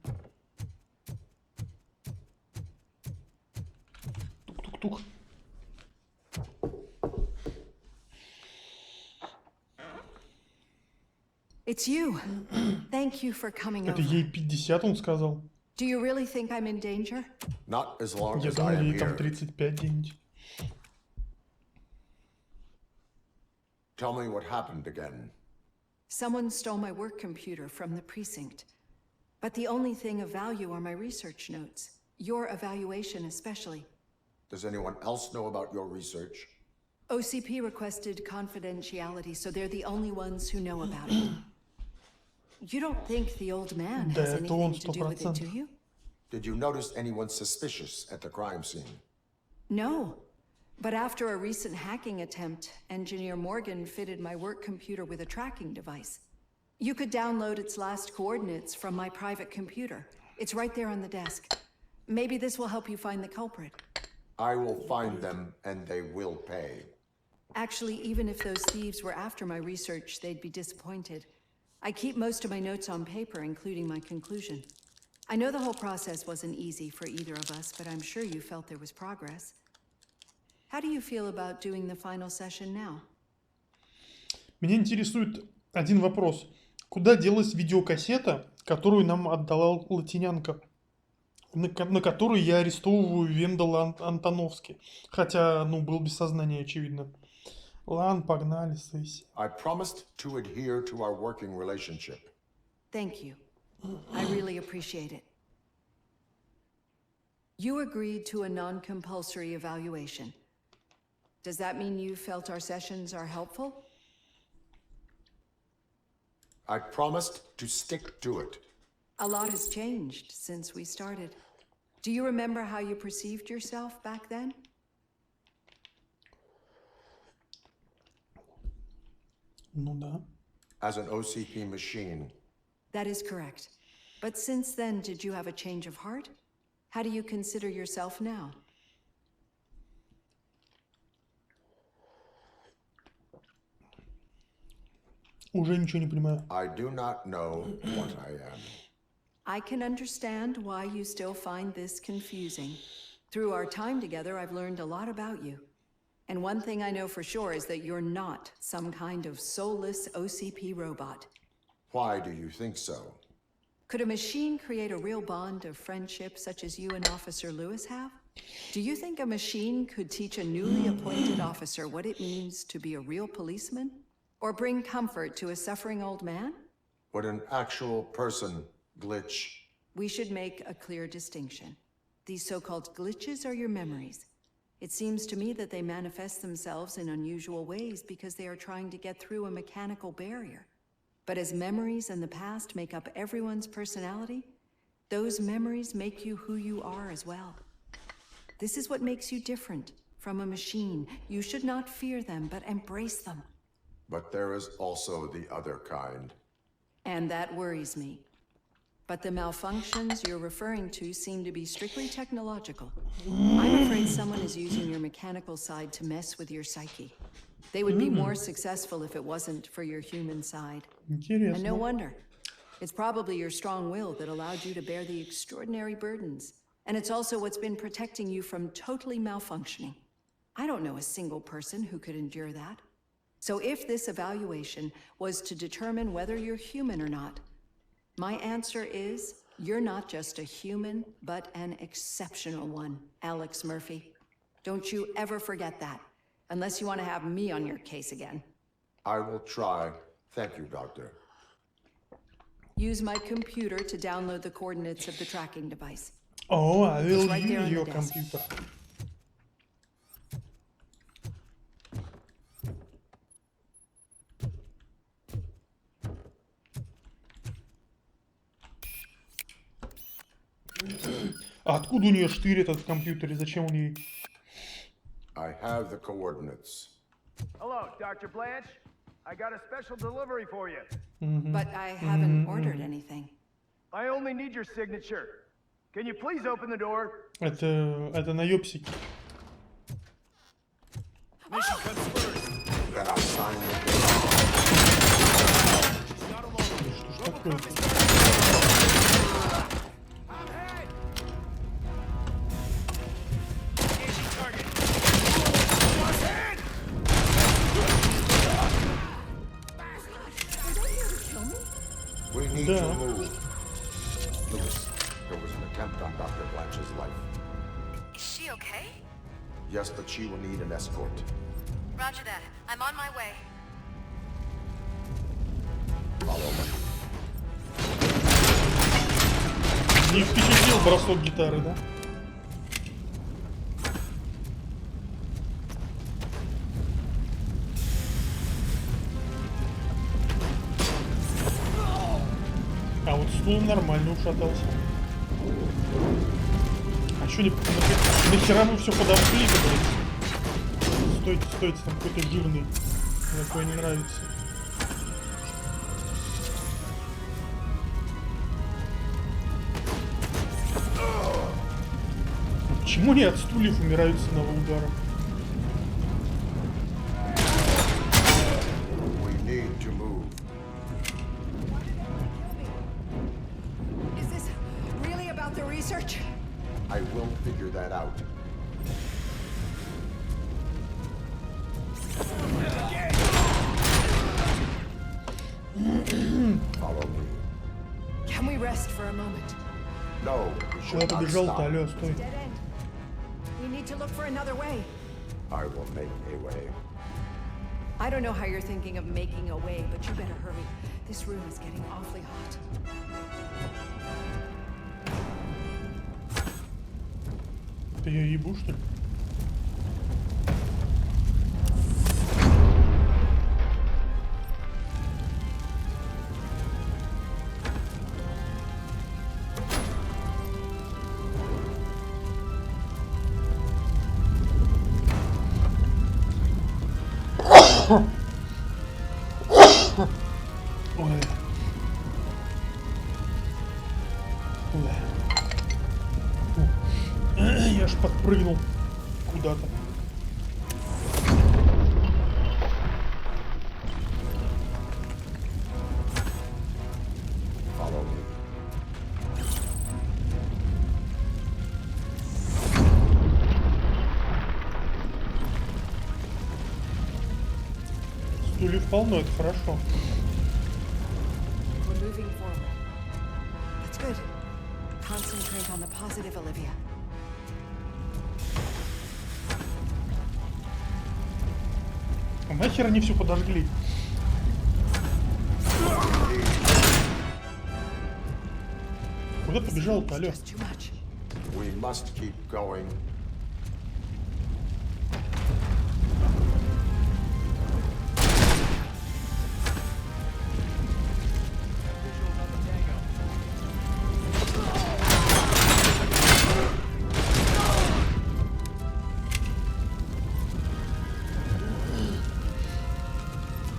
[SPEAKER 2] Тук-тук-тук.
[SPEAKER 18] It's you. Thank you for coming
[SPEAKER 2] Это
[SPEAKER 18] over.
[SPEAKER 2] ей 50, он сказал.
[SPEAKER 18] Do you really think I'm in danger?
[SPEAKER 1] Not as long
[SPEAKER 2] Я
[SPEAKER 1] as I
[SPEAKER 2] думал,
[SPEAKER 1] am
[SPEAKER 2] ей там
[SPEAKER 1] here.
[SPEAKER 2] 35 где-нибудь.
[SPEAKER 1] Tell me what happened again.
[SPEAKER 18] Someone stole my work computer from the precinct. But the only thing of value are my research notes. Your evaluation especially.
[SPEAKER 1] Does anyone else know about your research?
[SPEAKER 18] OCP requested confidentiality, so they're the only ones who know about it. You don't think the old man has
[SPEAKER 2] Да, это он
[SPEAKER 18] anything to do with it,
[SPEAKER 2] 100%.
[SPEAKER 18] do you?
[SPEAKER 1] Did you notice anyone suspicious at the crime scene?
[SPEAKER 18] No. But after a recent hacking attempt, Engineer Morgan fitted my work computer with a tracking device. You could download its last coordinates from my private computer. It's right there on the desk. Maybe this will help you find the culprit.
[SPEAKER 1] I will find them and they will pay.
[SPEAKER 18] Actually, even if those thieves were after my research, they'd be disappointed. I keep most of my notes on paper, including my conclusion. I know the whole process wasn't easy for either of us, but I'm sure you felt there was progress. How do you feel about doing the final session now?
[SPEAKER 2] Меня интересует один вопрос. Куда делась видеокассета, которую нам отдала латинянка, на которую я арестовываю Вендала Антоновски? Хотя, ну, был без сознания, очевидно. Ладно, погнали, сессия.
[SPEAKER 1] I promised to adhere to our working relationship.
[SPEAKER 18] Thank you. I really appreciate it. You agreed to a non-compulsory evaluation. Does that mean you felt our sessions are helpful?
[SPEAKER 1] I promised to stick to it.
[SPEAKER 18] A lot has changed since we started. Do you remember how you perceived yourself back then?
[SPEAKER 2] Ну да.
[SPEAKER 1] As an OCP machine.
[SPEAKER 18] That is correct. But since then, did you have a change of heart? How do you consider yourself now?
[SPEAKER 2] Уже ничего не понимаю.
[SPEAKER 1] I do not know what I am.
[SPEAKER 18] I can understand why you still find this confusing. Through our time together, I've learned a lot about you. And one thing I know for sure is that you're not some kind of soulless OCP robot.
[SPEAKER 1] Why do you think so?
[SPEAKER 18] Could a machine create a real bond of friendship such as you and Officer Lewis have? Do you think a machine could teach a newly appointed officer what it means to be a real policeman? Or bring comfort to a suffering old man?
[SPEAKER 1] Would an actual person glitch?
[SPEAKER 18] We should make a clear distinction. These so-called glitches are your memories. It seems to me that they manifest themselves in unusual ways because they are trying to get through a mechanical barrier. But as memories and the past make up everyone's personality, those memories make you who you are as well. This is what makes you different from a machine. You should not fear them, but embrace them.
[SPEAKER 1] But there is also the other kind.
[SPEAKER 18] And that worries me. But the malfunctions you're referring to seem to be strictly technological. I'm afraid someone is using your mechanical side to mess with your psyche. They would be more successful if it wasn't for your human side. And no wonder. It's probably your strong will that allowed you to bear the extraordinary burdens. And it's also what's been protecting you from totally malfunctioning. I don't know a single person who could endure that. So if this evaluation was to determine whether you're human or not, my answer is you're not just a human, but an exceptional one, Alex Murphy. Don't you ever forget that, unless you want to have me on your case again.
[SPEAKER 1] I will try. Thank you, Doctor.
[SPEAKER 18] Use my computer to download the coordinates of the tracking device.
[SPEAKER 2] Oh, I will
[SPEAKER 18] It's right there
[SPEAKER 2] use
[SPEAKER 18] on
[SPEAKER 2] your
[SPEAKER 18] the desk.
[SPEAKER 2] computer. А откуда у нее штырь этот в компьютере? Зачем он ей?
[SPEAKER 1] I have the coordinates.
[SPEAKER 13] Hello, Dr. Blanche. I got a special delivery for you.
[SPEAKER 18] But I haven't ordered anything.
[SPEAKER 13] I only need your signature. Can you please open the door?
[SPEAKER 2] Это наёбсики.
[SPEAKER 13] Mission comes first.
[SPEAKER 1] Then I'll sign it.
[SPEAKER 2] Что ж такое?
[SPEAKER 1] We need to move. Lewis, there was an attempt on Dr. Blanche's life.
[SPEAKER 10] Is she okay?
[SPEAKER 1] Yes, but she will need an escort.
[SPEAKER 10] Roger that. I'm on my way.
[SPEAKER 1] Follow me.
[SPEAKER 2] Не впечатлил бросок гитары, да? А вот стул нормально ушатался. А чё нахера вы все подошли, блядь? Стойте, стойте, там какой-то жирный. Мне такое не нравится. Почему они от стульев умирают с одного удара?
[SPEAKER 1] We need to move.
[SPEAKER 18] Is this really about the research?
[SPEAKER 1] I will figure that out. Follow me.
[SPEAKER 18] Can we rest for a moment?
[SPEAKER 1] No, we
[SPEAKER 2] Куда
[SPEAKER 1] should not
[SPEAKER 2] побежал-то,
[SPEAKER 1] stop.
[SPEAKER 2] алло, стой.
[SPEAKER 18] Dead end. We need to look for another way.
[SPEAKER 1] I will make a way.
[SPEAKER 18] I don't know how you're thinking of making a way, but you better hurry. This room is getting awfully hot.
[SPEAKER 2] Ты её ебу, что ли? Ой. Ой. Я ж подпрыгнул куда-то.
[SPEAKER 1] Follow me.
[SPEAKER 2] Стульев полно, это хорошо.
[SPEAKER 18] We're moving forward. That's good. Concentrate on the positive, Olivia.
[SPEAKER 2] А нахер они все подожгли? Куда побежал-то, алло?
[SPEAKER 18] Just too much.
[SPEAKER 1] We must keep going.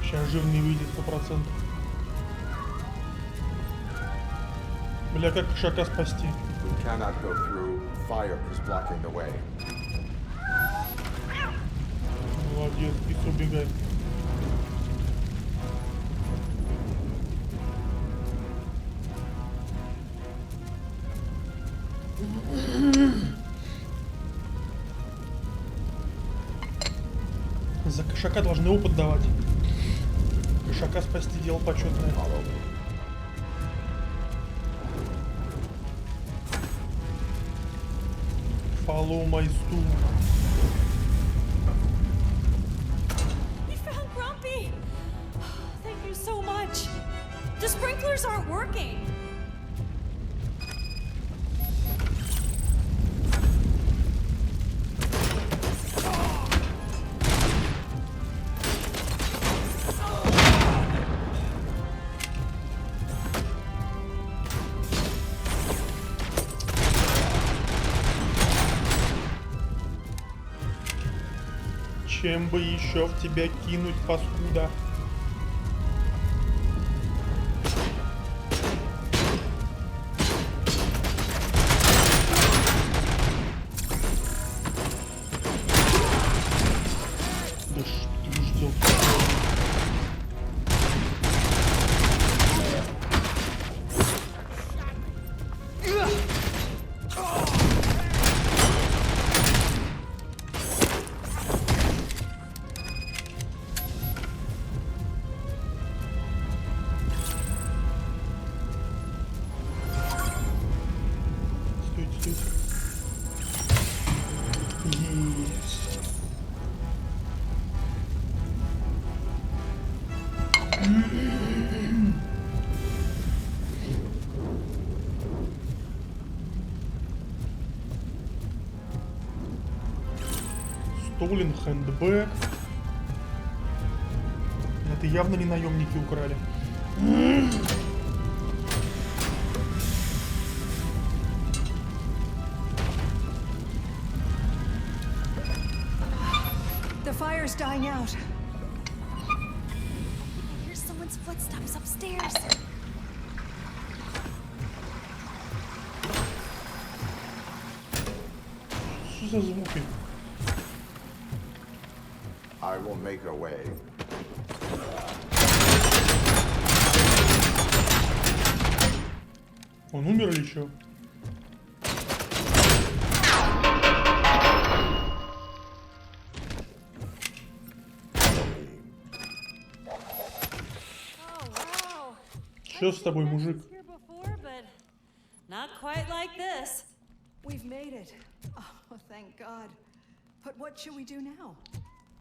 [SPEAKER 2] Сейчас жирный выйдет 100%. Бля, как кошака спасти?
[SPEAKER 1] We cannot go through. Fire is blocking the way.
[SPEAKER 2] Молодец, пицца, убегай. За кошака должны опыт давать. Кошака спасти дело почетное. Follow my stool.
[SPEAKER 3] We found Grumpy! Thank you so much. The sprinklers aren't working.
[SPEAKER 2] Чем бы еще в тебя кинуть, паскуда? Да что ты будешь делать? Stolen handbag. Это явно не наемники украли.
[SPEAKER 18] The fire's dying out.
[SPEAKER 3] Here's someone's footsteps upstairs.
[SPEAKER 2] Что за звуки?
[SPEAKER 1] I will make a way.
[SPEAKER 2] Он умер или что? Что с тобой, мужик?
[SPEAKER 3] Not quite like this.
[SPEAKER 18] We've made it. Oh, thank God. But what should we do now?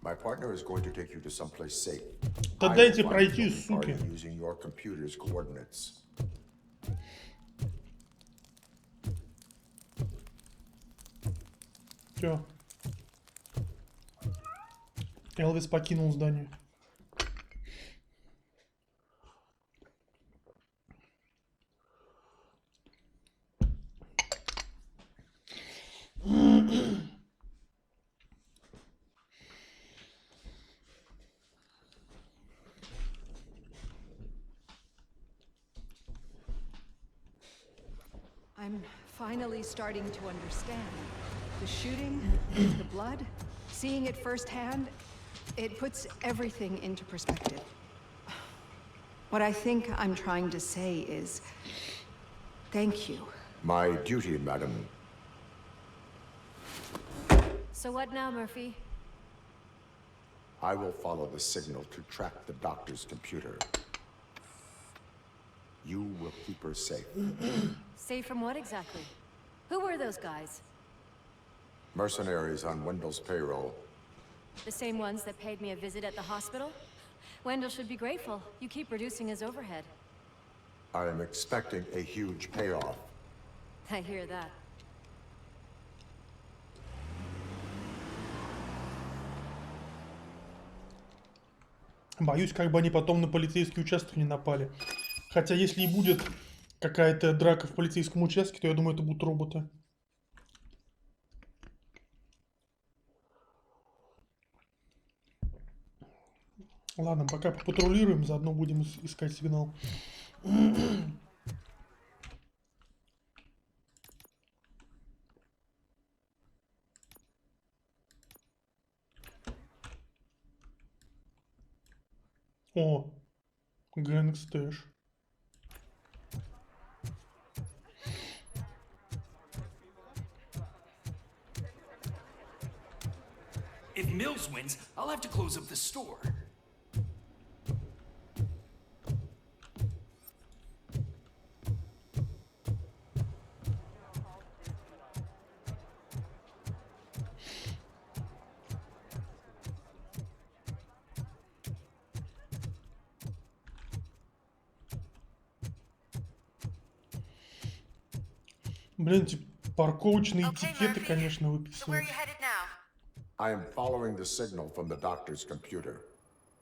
[SPEAKER 1] My partner is going to take you to someplace safe.
[SPEAKER 2] Да дайте пройти, суки.
[SPEAKER 1] Using your computer's coordinates.
[SPEAKER 2] Чё? Элвис покинул здание.
[SPEAKER 18] I'm finally starting to understand. The shooting, the blood, seeing it firsthand, it puts everything into perspective. What I think I'm trying to say is, thank you.
[SPEAKER 1] My duty, madam.
[SPEAKER 3] So what now, Murphy?
[SPEAKER 1] I will follow the signal to track the doctor's computer. You will keep her safe.
[SPEAKER 3] Safe from what exactly? Who were those guys?
[SPEAKER 1] Mercenaries on Wendell's payroll.
[SPEAKER 3] The same ones that paid me a visit at the hospital? Wendell should be grateful. You keep reducing his overhead.
[SPEAKER 1] I am expecting a huge payoff.
[SPEAKER 3] I hear that.
[SPEAKER 2] Боюсь, как бы они потом на полицейский участок не напали. Хотя, если и будет какая-то драка в полицейском участке, то я думаю, это будут роботы. Ладно, пока попатрулируем, заодно будем искать сигнал. О, гэнгстэш.
[SPEAKER 19] If Mills wins, I'll have to close up the store.
[SPEAKER 2] Блин, эти парковочные этикеты, конечно, выписывают.
[SPEAKER 1] I am following the signal from the doctor's computer.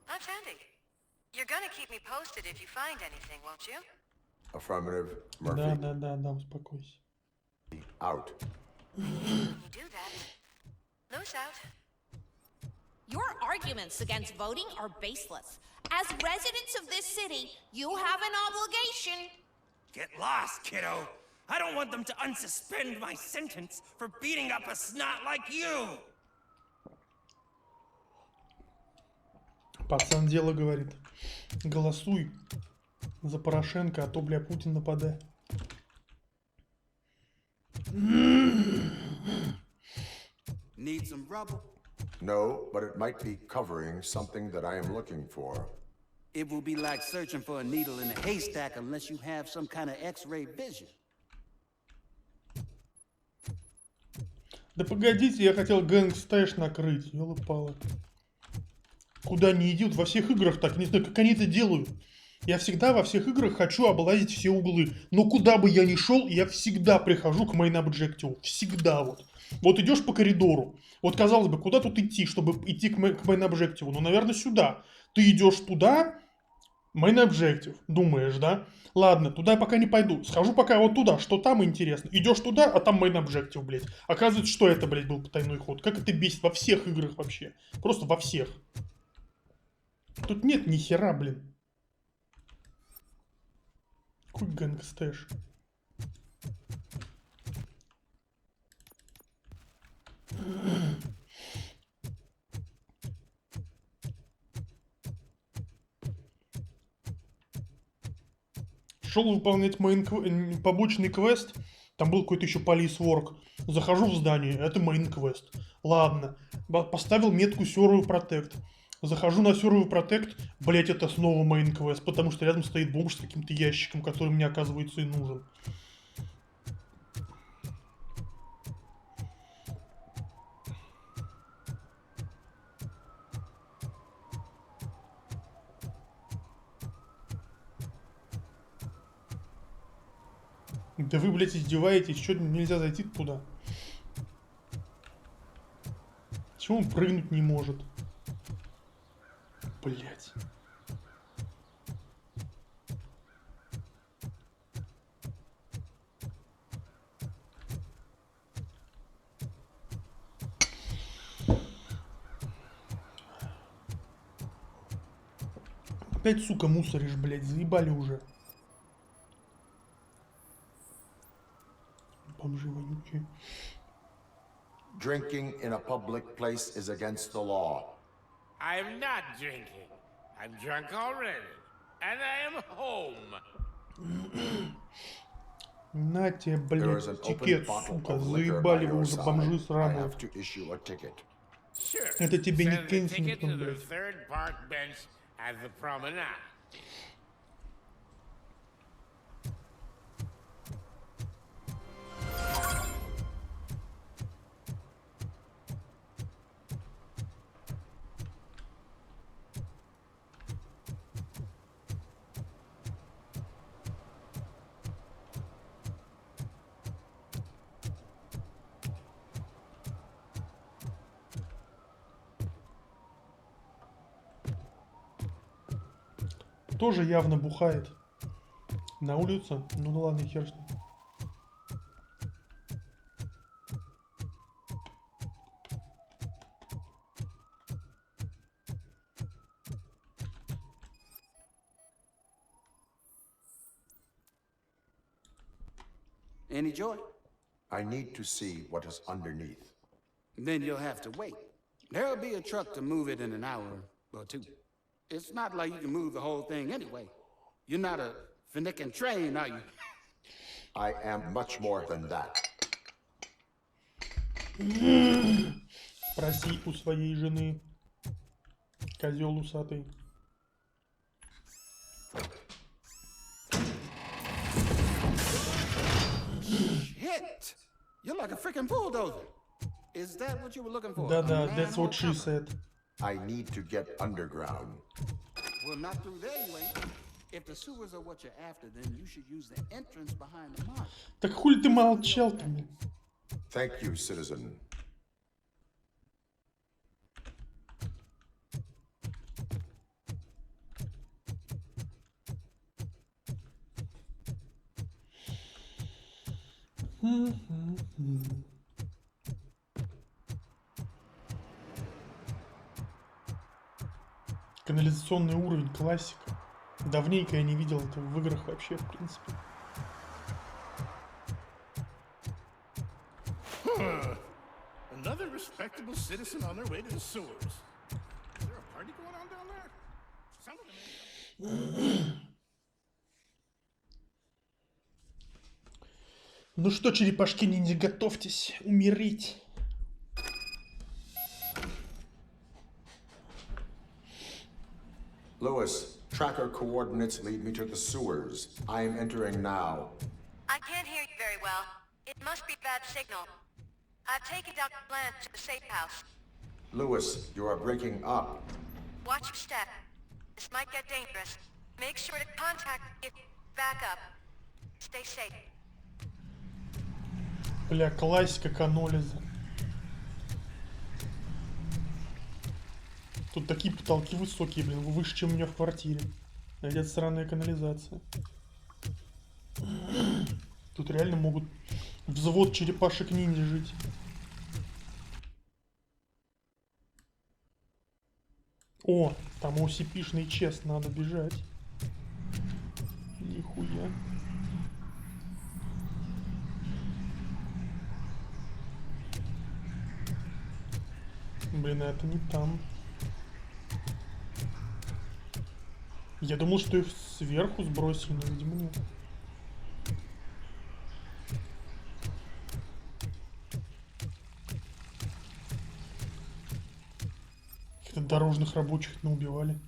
[SPEAKER 10] Outstanding. You're gonna keep me posted if you find anything, won't you?
[SPEAKER 1] Affirmative, Murphy.
[SPEAKER 2] Да, успокойся.
[SPEAKER 1] Out.
[SPEAKER 10] You do that. Loose out.
[SPEAKER 14] Your arguments against voting are baseless. As residents of this city, you have an obligation.
[SPEAKER 13] Get lost, kiddo. I don't want them to unsuspend my sentence for beating up a snot like you.
[SPEAKER 2] Пацан дело говорит. Голосуй за Порошенко, а то, бля, Путин нападает.
[SPEAKER 9] Need some rubber?
[SPEAKER 1] No, but it might be covering something that I am looking for.
[SPEAKER 17] It will be like searching for a needle in a haystack unless you have some kind of X-ray vision.
[SPEAKER 2] Да погодите, я хотел гэнгстэш накрыть, ёлы-палы. Куда они идут? Во всех играх так, не знаю, как они это делают. Я всегда во всех играх хочу облазить все углы. Но куда бы я ни шел, я всегда прихожу к main objective. Всегда вот. Вот идешь по коридору. Вот казалось бы, куда тут идти, чтобы идти к main objective? Ну, наверное, сюда. Ты идешь туда, main objective. Думаешь, да? Ладно, туда я пока не пойду. Схожу пока вот туда, что там интересно. Идешь туда, а там main objective, блядь. Оказывается, что это, блядь, был потайной ход. Как это бесит во всех играх вообще. Просто во всех. Тут нет ни хера, блин. Какой гэнгстэш? Шел выполнять побочный квест. Там был какой-то еще police work. Захожу в здание, это main квест. Ладно. Поставил метку Server Protect. Захожу на Server Protect, блять, это снова main quest, потому что рядом стоит бомж с каким-то ящиком, который мне, оказывается, и нужен. Да вы, блядь, издеваетесь, что нельзя зайти туда? Чего он прыгнуть не может? Блять. Опять, сука, мусоришь, блядь, заебали уже. Бомжи вонючие.
[SPEAKER 1] Drinking in a public place is against the law.
[SPEAKER 4] I am not drinking. I'm drunk already. And I am home.
[SPEAKER 2] На тебе, блядь, тикет, сука, заебали вы уже, бомжи сраные. Это тебе не Кенсингтон, блядь. Тоже явно бухает. На улице? Ну ладно, хер с ним.
[SPEAKER 20] Any joy?
[SPEAKER 1] I need to see what is underneath.
[SPEAKER 20] Then you'll have to wait. There'll be a truck to move it in an hour or two. It's not like you can move the whole thing anyway. You're not a finicking train, are you?
[SPEAKER 1] I am much more than that.
[SPEAKER 2] Спроси у своей жены, козел усатый.
[SPEAKER 20] Shit! You're like a freaking bulldozer. Is that what you were looking for?
[SPEAKER 2] Да-да, that's what she said.
[SPEAKER 1] I need to get underground.
[SPEAKER 20] Well, not through there, you ain't. If the sewers are what you're after, then you should use the entrance behind the mark.
[SPEAKER 2] Так хули ты молчал-то?
[SPEAKER 1] Thank you, citizen.
[SPEAKER 2] Канализационный уровень, классика. Давненько я не видел это в играх вообще, в принципе.
[SPEAKER 4] Another respectable citizen on their way to the sewers. Is there a party going on down there? Sounded amazing.
[SPEAKER 2] Ну что, черепашки ниндзя, готовьтесь умереть.
[SPEAKER 1] Lewis, tracker coordinates lead me to the sewers. I am entering now.
[SPEAKER 10] I can't hear you very well. It must be bad signal. I've taken down the plan to the safe house.
[SPEAKER 1] Lewis, you are breaking up.
[SPEAKER 10] Watch your step. This might get dangerous. Make sure to contact if back up. Stay safe.
[SPEAKER 2] Бля, классика канолиза. Тут такие потолки высокие, блин, выше, чем у меня в квартире. Опять странная канализация. Тут реально могут взвод черепашек-ниндзя жить. О, там OCP-шный чест, надо бежать. Нихуя. Блин, а это не там. Я думал, что их сверху сбросили, но, видимо, нет. Каких-то дорожных рабочих наубивали.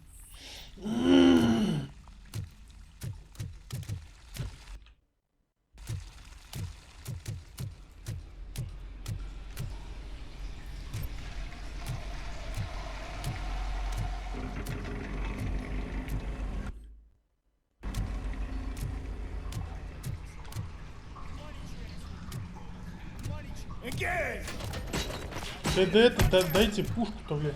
[SPEAKER 2] Дайте пушку-то, блядь.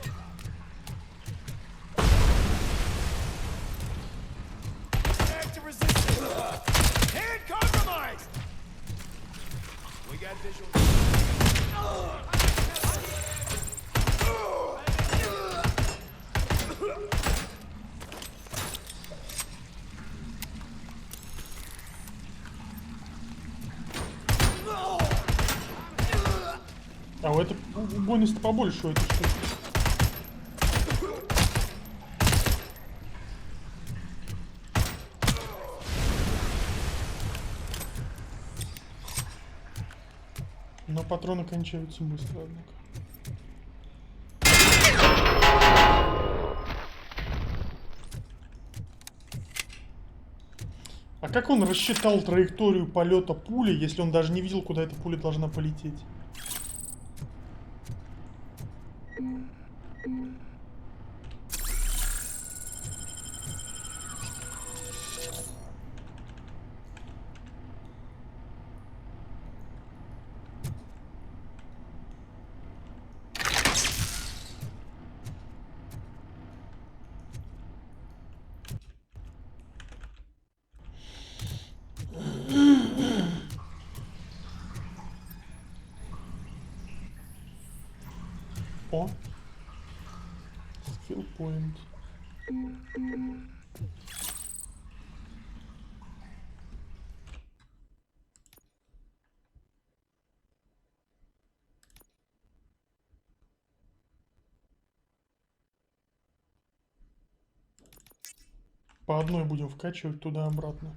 [SPEAKER 2] А у этой убойность побольше у этой штуки. Но патроны кончаются быстро, однако. А как он рассчитал траекторию полета пули, если он даже не видел, куда эта пуля должна полететь? О, skill point. по одной будем вкачивать туда-обратно.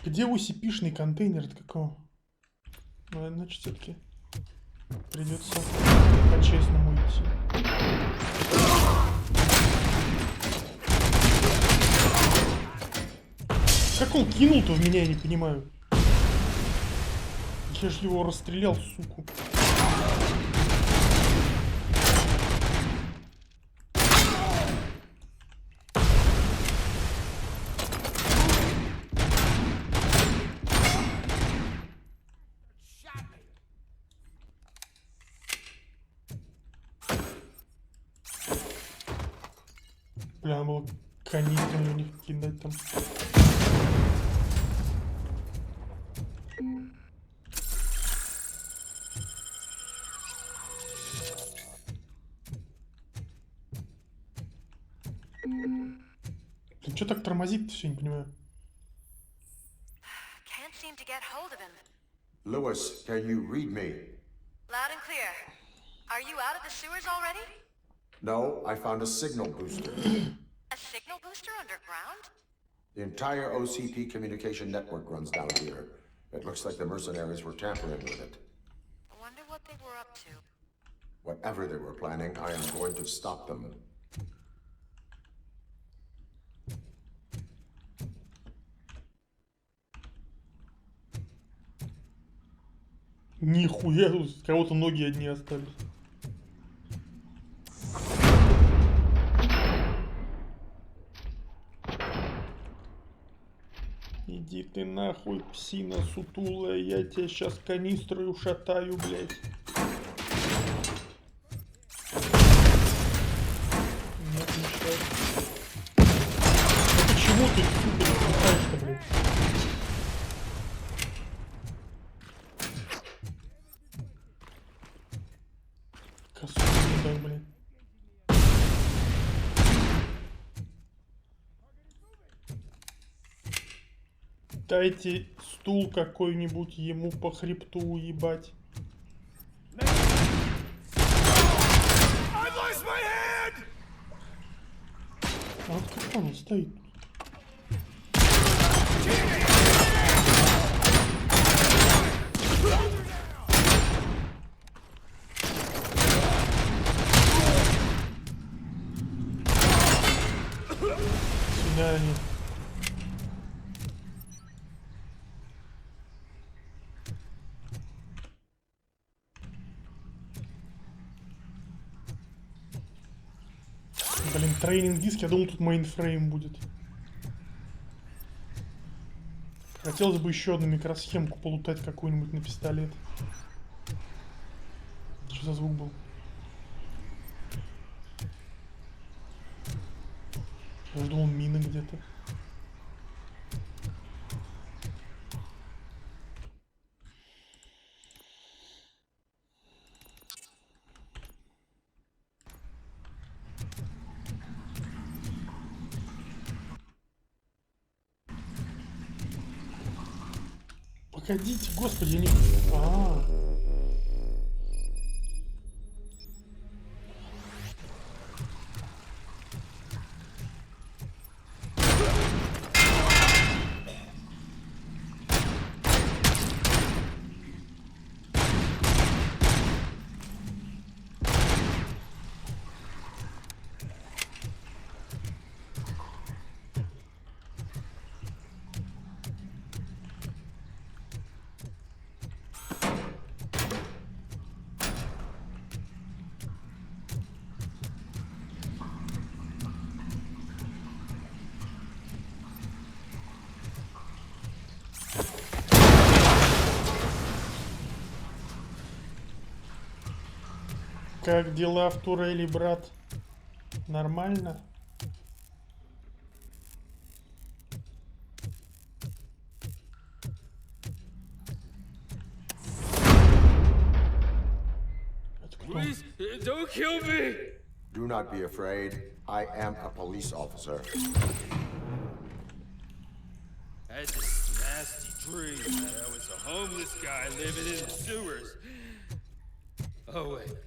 [SPEAKER 2] Где OCP-шный контейнер от какого? Значит, все-таки придется по-честному идти. Как он кинул-то в меня, я не понимаю. Я же его расстрелял, суку. Бля, было канистры у них кидать там. Ты чё так тормозит-то, все не понимаю?
[SPEAKER 10] Can't seem to get hold of him.
[SPEAKER 1] Lewis, can you read me?
[SPEAKER 10] Loud and clear. Are you out of the sewers already?
[SPEAKER 1] No, I found a signal booster.
[SPEAKER 10] A signal booster underground?
[SPEAKER 1] The entire OCP communication network runs down here. It looks like the mercenaries were tampering with it.
[SPEAKER 10] I wonder what they were up to.
[SPEAKER 1] Whatever they were planning, I am going to stop them.
[SPEAKER 2] Нихуя, у кого-то ноги одни остались. Иди ты нахуй, псина сутулая, я тебя сейчас канистрой ушатаю, блядь. Нет, мешай. Ну почему ты, сука, не шатаешь-то, блядь? Косу не дай, блядь. Дайте стул какой-нибудь ему по хребту уебать. А вот как он стоит? Свидание. Блин, тренинг-диск, я думал, тут мейнфрейм будет. Хотелось бы еще одну микросхемку полутать какую-нибудь на пистолет. Что за звук был? Я думал, мины где-то. Погодите, господи, я не... Как дела в Турели, брат? Нормально?
[SPEAKER 21] Please, don't kill me!
[SPEAKER 1] Do not be afraid. I am a police officer.
[SPEAKER 21] I had this nasty dream that I was a homeless guy living in the sewers. Oh, wait.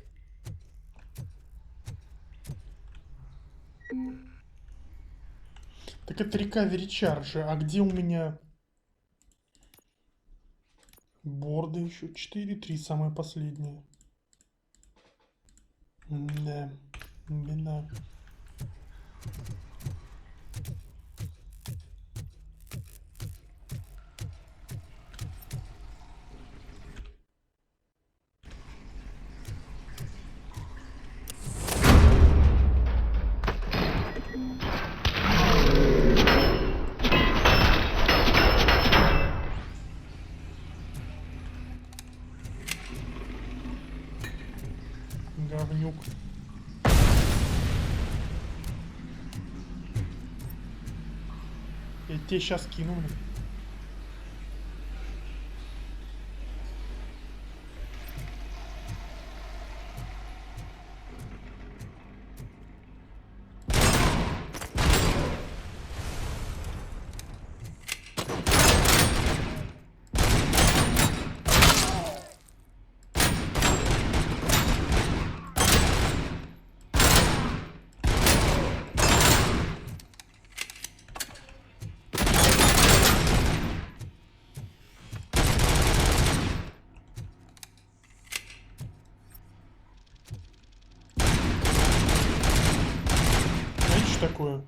[SPEAKER 2] Так это рекавери чарджи. А где у меня борды еще? 4-3, самое последнее. Да, беда. Говнюк. Я тебе сейчас кину. Такое.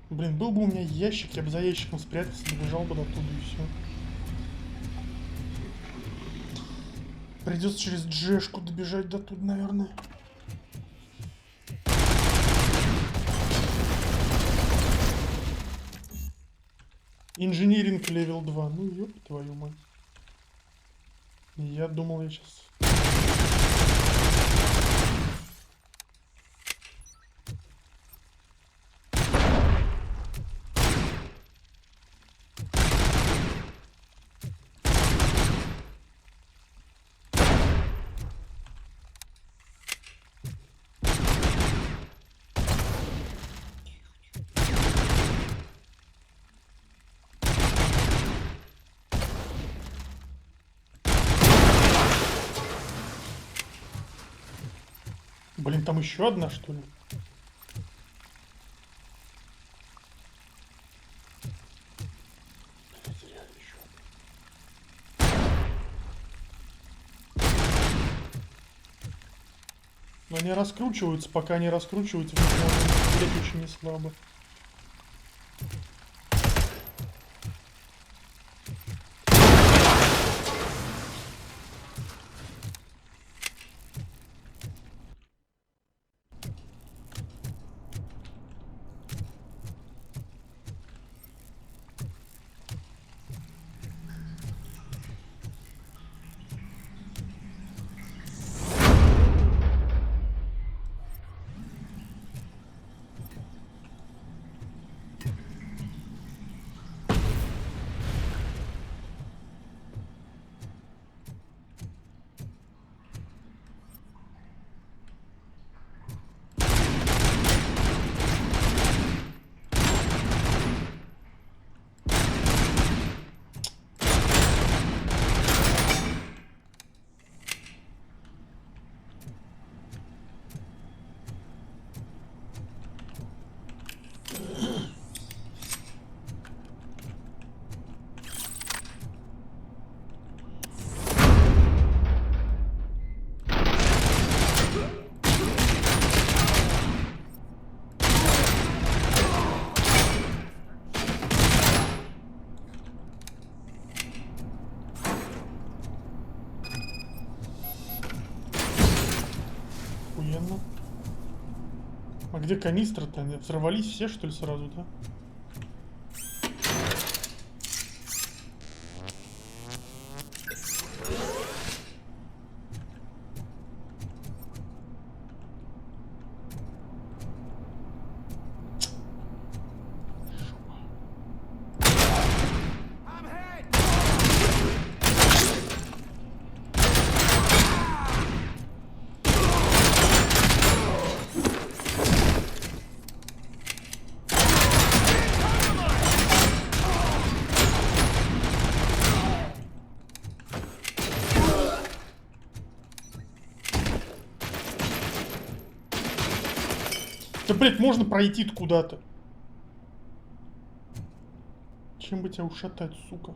[SPEAKER 2] Блин, был бы у меня ящик, я бы за ящиком спрятался, добежал бы до туда и все. Придется через джешку добежать до туда, наверное. Инжиниринг левел 2. Ну ёб твою мать. Я думал, я сейчас... Блин, там еще одна, что ли? Блин, реально еще одна. Но они раскручиваются, пока они раскручиваются, в них можно стрелять очень не слабо. Охуенно. А где канистры-то? Они взорвались все, что ли, сразу, да? Да, блядь, можно пройти куда-то. Чем бы тебя ушатать, сука?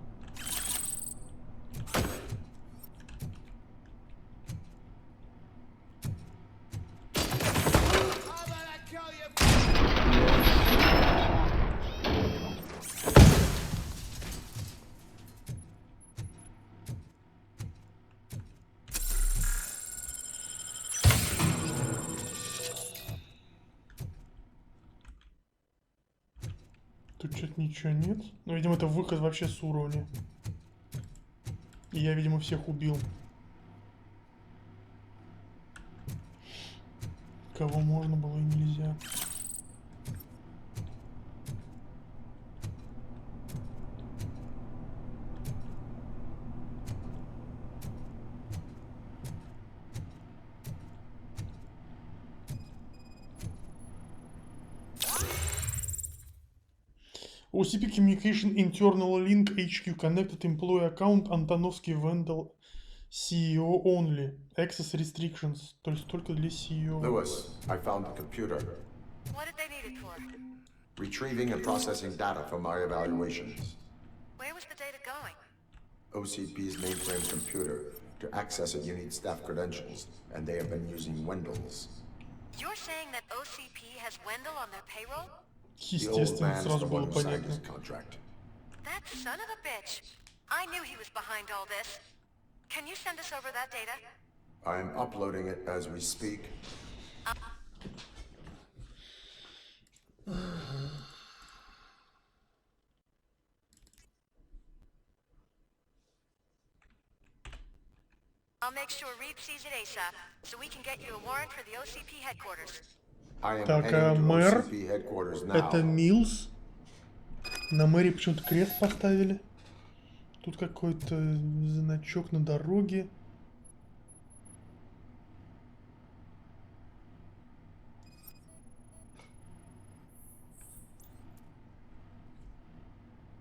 [SPEAKER 2] Тут что-то ничего нет. Ну, видимо, это выход вообще с уровня. И я, видимо, всех убил. Кого можно было и нельзя. OCP Communication Internal Link HQ Connected Employee Account Antonovsky Vendel CEO Only. Access Restrictions. То есть только для CEO.
[SPEAKER 1] Lewis, I found the computer.
[SPEAKER 10] What did they need it for?
[SPEAKER 1] Retrieving and processing data from our evaluations.
[SPEAKER 10] Where was the data going?
[SPEAKER 1] OCP's mainframe computer. To access it, you need staff credentials, and they have been using Wendell's.
[SPEAKER 10] You're saying that OCP has Wendell on their payroll?
[SPEAKER 2] Естественно, сразу было понятно.
[SPEAKER 10] That son of a bitch. I knew he was behind all this. Can you send us over that data?
[SPEAKER 1] I'm uploading it as we speak.
[SPEAKER 10] I'll make sure Reed sees it ASAP, so we can get you a warrant for the OCP headquarters.
[SPEAKER 2] Так, а мэр? Это Милс. На мэре почему-то крест поставили. Тут какой-то значок на дороге.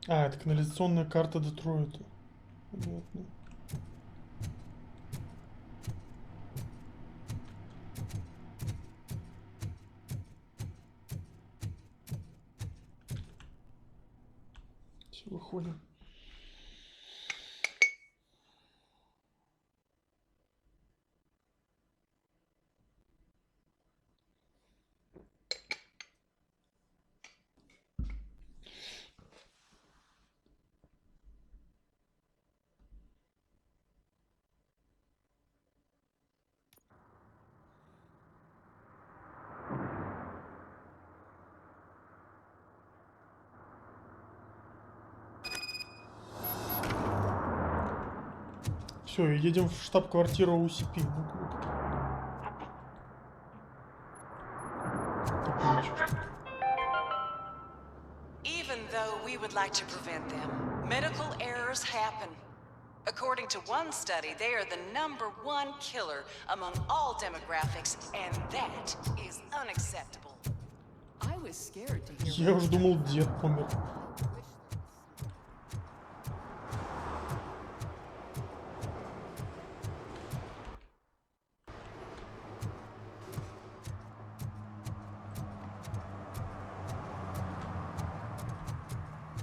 [SPEAKER 2] А, это канализационная карта Детройта. Понятно. Все, выходим. Все, едем в штаб-квартиру OCP.
[SPEAKER 16] Even though we would like to prevent them, medical errors happen. According to one study, they are the #1 killer among all demographics, and that is unacceptable.
[SPEAKER 11] I was scared to hear.
[SPEAKER 2] Я уж думал, дед помер.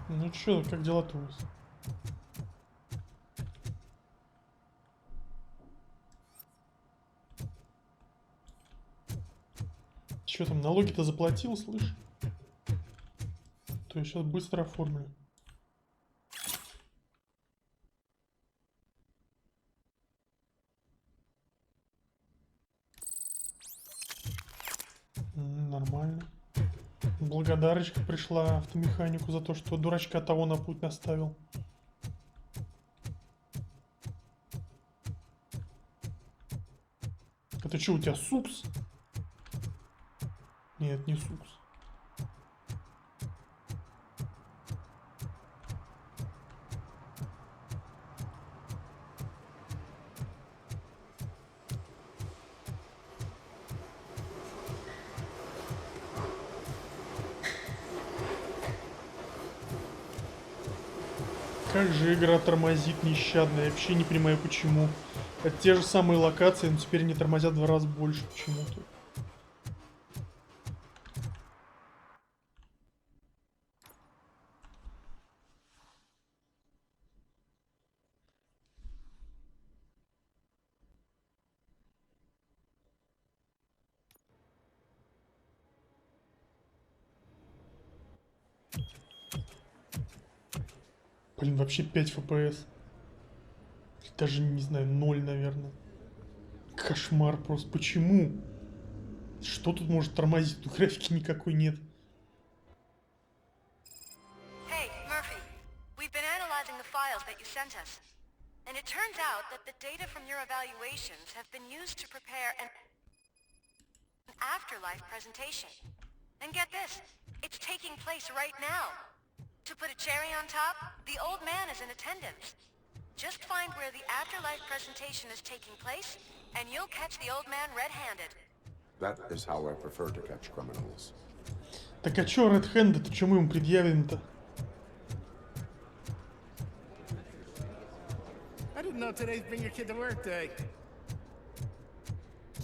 [SPEAKER 2] Ну чё, как дела-то у вас? Чё там, налоги-то заплатил, слышь? То я сейчас быстро оформлю. Нормально. Благодарочка пришла автомеханику за то, что дурачка того на путь наставил. Это что, у тебя сукс? Нет, не сукс. Как же игра тормозит нещадно, я вообще не понимаю почему. Это те же самые локации, но теперь они тормозят в 2 раза больше почему-то. Блин, вообще 5 FPS. Даже, не знаю, 0, наверное. Кошмар просто. Почему? Что тут может тормозить? Тут графики никакой нет.
[SPEAKER 10] Hey, Murphy. We've been analyzing the files that you sent us. And it turns out that the data from your evaluations have been used to prepare an afterlife presentation. And get this, it's taking place right now. To put a cherry on top, the old man is in attendance. Just find where the afterlife presentation is taking place, and you'll catch the old man red-handed.
[SPEAKER 1] That is how I prefer to catch criminals.
[SPEAKER 2] Так а чё red-handed? Чё мы ему предъявим-то?
[SPEAKER 13] I didn't know today's Bring Your Kid to Work Day.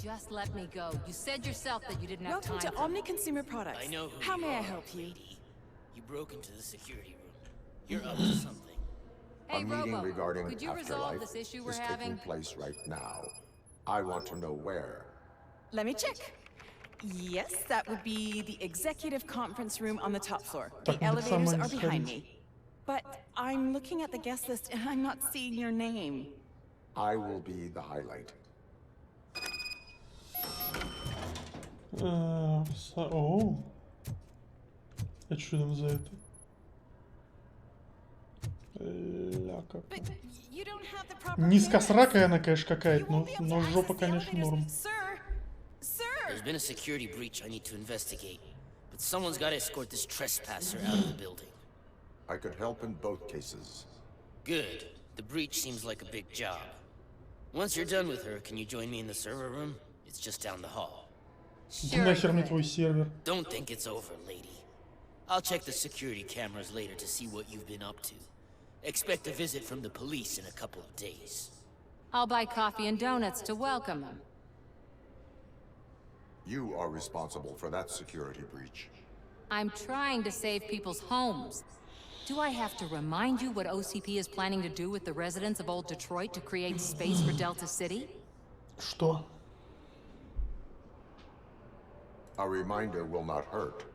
[SPEAKER 11] Just let me go. You said yourself that you didn't have time.
[SPEAKER 7] Welcome to Omni Consumer Products.
[SPEAKER 5] I know who
[SPEAKER 7] How
[SPEAKER 5] you
[SPEAKER 7] may I
[SPEAKER 5] are,
[SPEAKER 7] help you?
[SPEAKER 5] lady. You broke into the security room. You're up to something.
[SPEAKER 1] A meeting regarding
[SPEAKER 11] could you resolve
[SPEAKER 1] afterlife
[SPEAKER 11] this issue we're
[SPEAKER 1] is
[SPEAKER 11] having?
[SPEAKER 1] taking place right now. I want to know where.
[SPEAKER 7] Let me check. Yes, that would be the executive conference room on the top floor. The elevators are behind me. But I'm looking at the guest list and I'm not seeing your name.
[SPEAKER 1] I will be the highlight.
[SPEAKER 2] О. Это что там за это? Низкосракая она, конечно, какая-то, но жопа, конечно, норм.
[SPEAKER 5] There's been a security breach I need to investigate, but someone's got to escort this trespasser out of the building.
[SPEAKER 1] I could help in both cases.
[SPEAKER 5] Good. The breach seems like a big job. Once you're done with her, can you join me in the server room? It's just down the hall.
[SPEAKER 2] Нахер мне твой сервер.
[SPEAKER 5] Don't think it's over, lady. I'll check the security cameras later to see what you've been up to. Expect a visit from the police in a couple of days.
[SPEAKER 11] I'll buy coffee and donuts to welcome them.
[SPEAKER 1] You are responsible for that security breach.
[SPEAKER 11] I'm trying to save people's homes. Do I have to remind you what OCP is planning to do with the residents of Old Detroit to create space for Delta City?
[SPEAKER 2] Что?
[SPEAKER 1] A reminder will not hurt.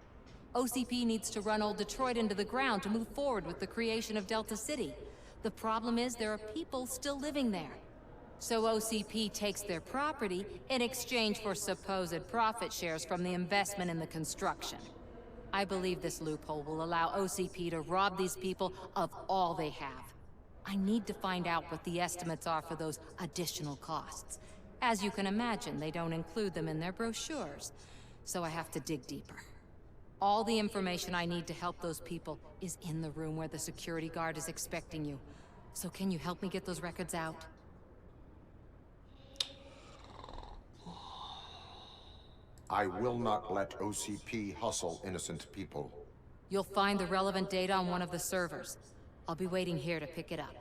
[SPEAKER 11] OCP needs to run Old Detroit into the ground to move forward with the creation of Delta City. The problem is there are people still living there. So OCP takes their property in exchange for supposed profit shares from the investment in the construction. I believe this loophole will allow OCP to rob these people of all they have. I need to find out what the estimates are for those additional costs. As you can imagine, they don't include them in their brochures, so I have to dig deeper. All the information I need to help those people is in the room where the security guard is expecting you. So can you help me get those records out?
[SPEAKER 1] I will not let OCP hustle innocent people.
[SPEAKER 11] You'll find the relevant data on one of the servers. I'll be waiting here to pick it up.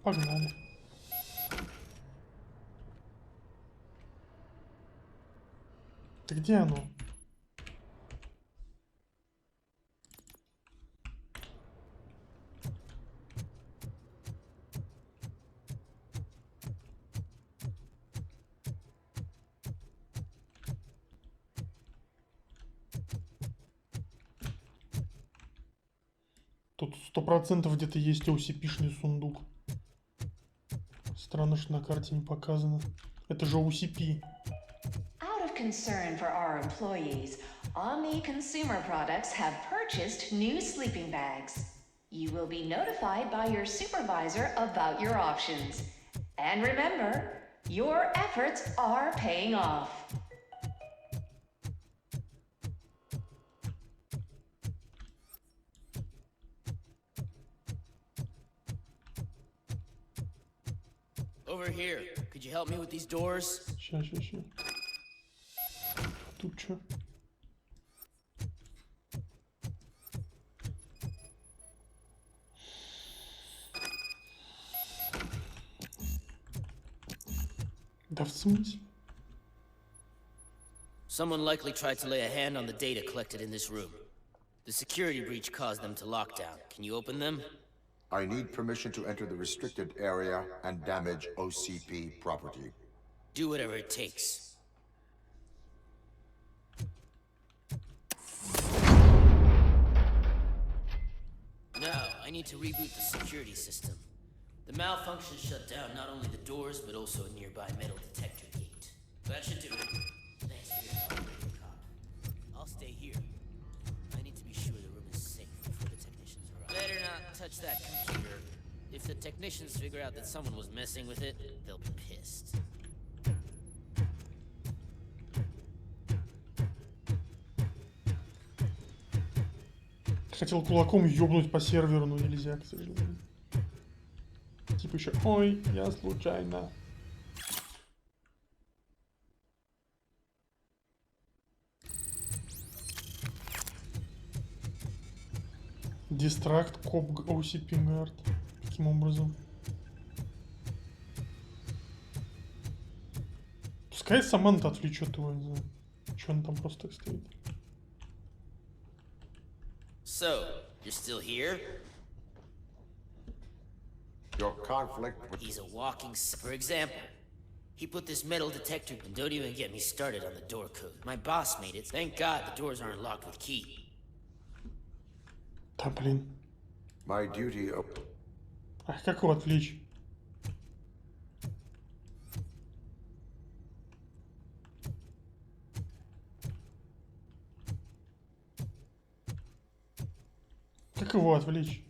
[SPEAKER 2] Погнали. Ты где оно? Тут 100% где-то есть OCP-шный сундук. Странно, что на карте не показано. Это же OCP.
[SPEAKER 22] Out of concern for our employees, Omni Consumer Products have purchased new sleeping bags. You will be notified by your supervisor about your options. And remember, your efforts are paying off.
[SPEAKER 5] Over here. Could you help me with these doors?
[SPEAKER 2] Ща. Тут что? Да в смысле?
[SPEAKER 5] Someone likely tried to lay a hand on the data collected in this room. The security breach caused them to lock down. Can you open them?
[SPEAKER 1] I need permission to enter the restricted area and damage OCP property.
[SPEAKER 5] Do whatever it takes. Now, I need to reboot the security system. The malfunction shut down not only the doors, but also a nearby metal detector gate. That should do it. Thanks for your help, RoboCop. I'll stay here. I need to be sure the room is safe before the technicians arrive. Better not touch that computer. If the technicians figure out that someone was messing with it, they'll be pissed.
[SPEAKER 2] Хотел кулаком ёбнуть по серверу, но нельзя, к сожалению. Типа еще, ой, я случайно. Дистракт, коп, OCP гард. Таким образом. Пускай Саманта отвлечет его, не знаю. Че он там просто так стоит.
[SPEAKER 5] So, you're still here?
[SPEAKER 1] Your conflict with...
[SPEAKER 5] He's a walking... For example, he put this metal detector... And don't even get me started on the door code. My boss made it. Thank God the doors aren't locked with key.
[SPEAKER 2] Да, блин.
[SPEAKER 1] My duty...
[SPEAKER 2] Ах, как его отвлечь? Как его отвлечь?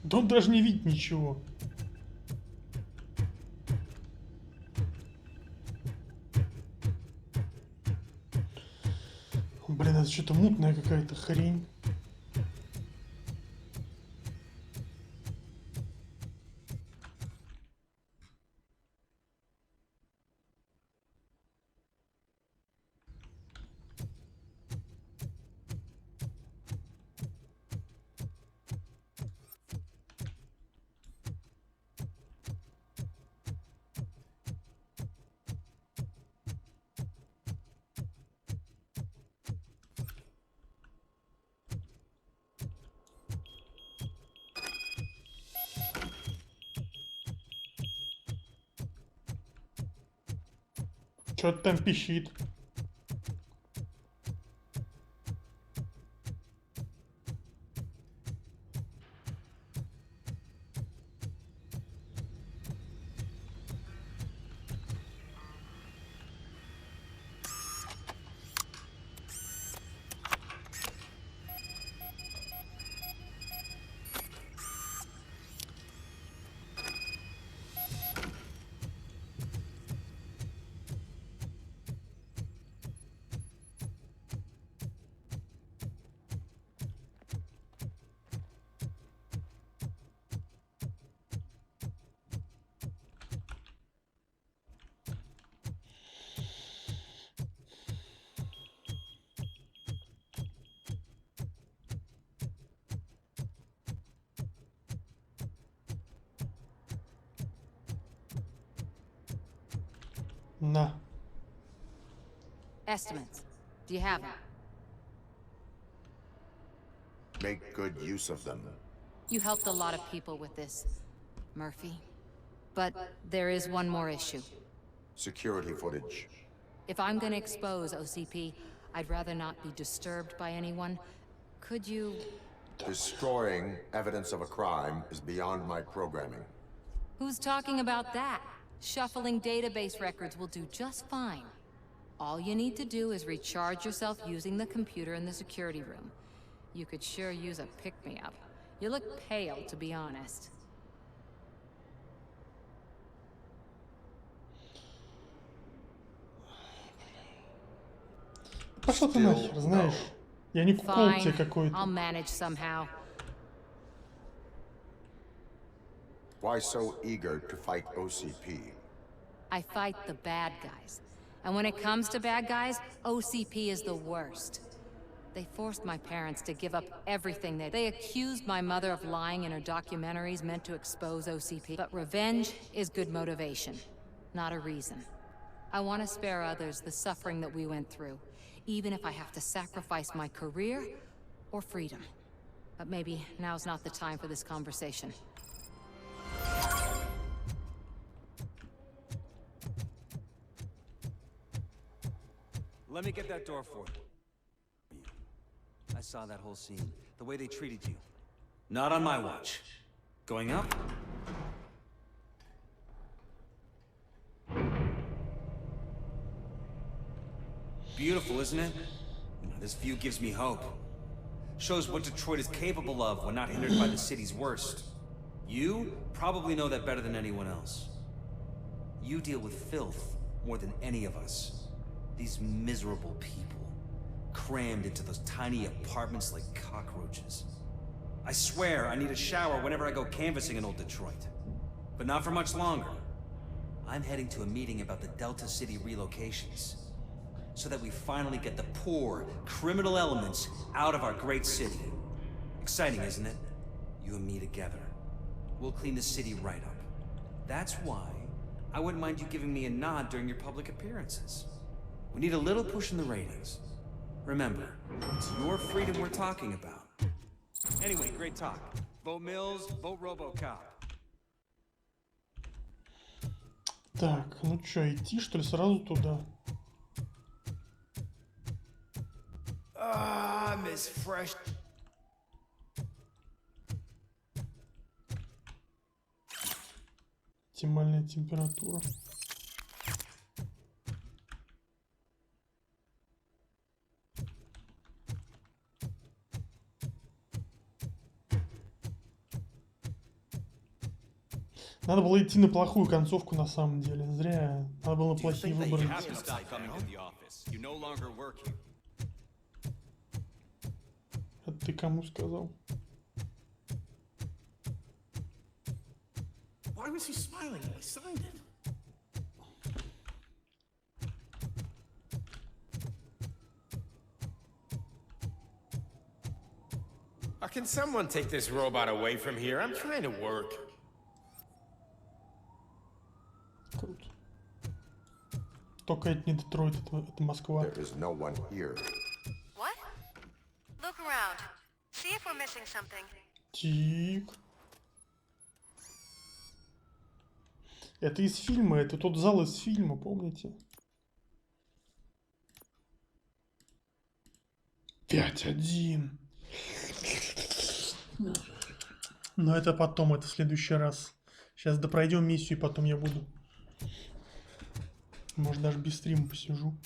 [SPEAKER 2] Да он даже не видит ничего. Блин, это что-то мутная какая-то хрень. Что-то там пищит. На.
[SPEAKER 11] Estimates. Do you have them?
[SPEAKER 1] Make good use of them.
[SPEAKER 11] You helped a lot of people with this, Murphy. But there is one more issue.
[SPEAKER 1] Security footage.
[SPEAKER 11] If I'm gonna expose OCP, I'd rather not be disturbed by anyone. Could you...
[SPEAKER 1] Destroying evidence of a crime is beyond my programming.
[SPEAKER 11] Who's talking about that? Shuffling database records will do just fine. All you need to do is recharge yourself using the computer in the security room. You could sure use a pick-me-up. You look pale, to be honest.
[SPEAKER 2] Пошла ты нахер, знаешь. Я не кукол тебе какой-то.
[SPEAKER 11] I'll manage somehow.
[SPEAKER 1] Why so eager to fight OCP?
[SPEAKER 11] I fight the bad guys. And when it comes to bad guys, OCP is the worst. They forced my parents to give up everything. They accused my mother of lying in her documentaries meant to expose OCP. But revenge is good motivation, not a reason. I want to spare others the suffering that we went through, even if I have to sacrifice my career or freedom. But maybe now's not the time for this conversation.
[SPEAKER 17] Let me get that door for you. I saw that whole scene. The way they treated you. Not on my watch. Going up? Beautiful, isn't it? This view gives me hope. Shows what Detroit is capable of when not hindered by the city's worst. You probably know that better than anyone else. You deal with filth more than any of us. These miserable people, crammed into those tiny apartments like cockroaches. I swear I need a shower whenever I go canvassing in old Detroit. But not for much longer. I'm heading to a meeting about the Delta City relocations. So that we finally get the poor, criminal elements out of our great city. Exciting, isn't it? You and me together. We'll clean the city right up. That's why I wouldn't mind you giving me a nod during your public appearances. We need a little push in the ratings. Remember, it's your freedom we're talking about. Anyway, great talk. Vote Mills, vote RoboCop.
[SPEAKER 2] Так, ну чё, идти что ли сразу туда?
[SPEAKER 17] Ah, Miss Fresh.
[SPEAKER 2] Оптимальная температура. Надо было идти на плохую концовку на самом деле. Зря. Надо было на плохие выборы идти. Это ты кому сказал?
[SPEAKER 4] Why was he smiling when he signed it?
[SPEAKER 6] Can someone take this robot away from here? I'm trying to work.
[SPEAKER 2] Круто. Только это не Детройт, это Москва.
[SPEAKER 1] There is no one here.
[SPEAKER 10] What? Look around. See if we're missing something.
[SPEAKER 2] Тик. Это из фильма, это тот зал из фильма, помните? 5-1. Но это потом, это в следующий раз. Сейчас допройдем миссию, и потом я буду. Может, даже без стрима посижу.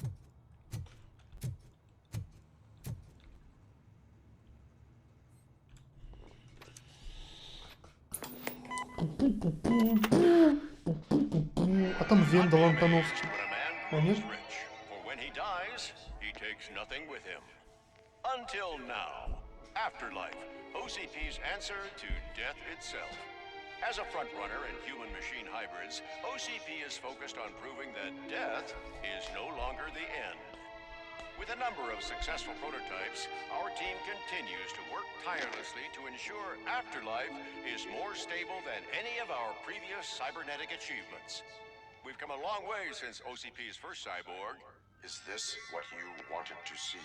[SPEAKER 2] А там Вендел Антоновский. А нет?
[SPEAKER 15] Until now, Afterlife, OCP's answer to death itself. As a frontrunner in human-machine hybrids, OCP is focused on proving that death is no longer the end. With a number of successful prototypes, our team continues to work tirelessly to ensure Afterlife is more stable than any of our previous cybernetic achievements. We've come a long way since OCP's first cyborg.
[SPEAKER 1] Is this what you wanted to see?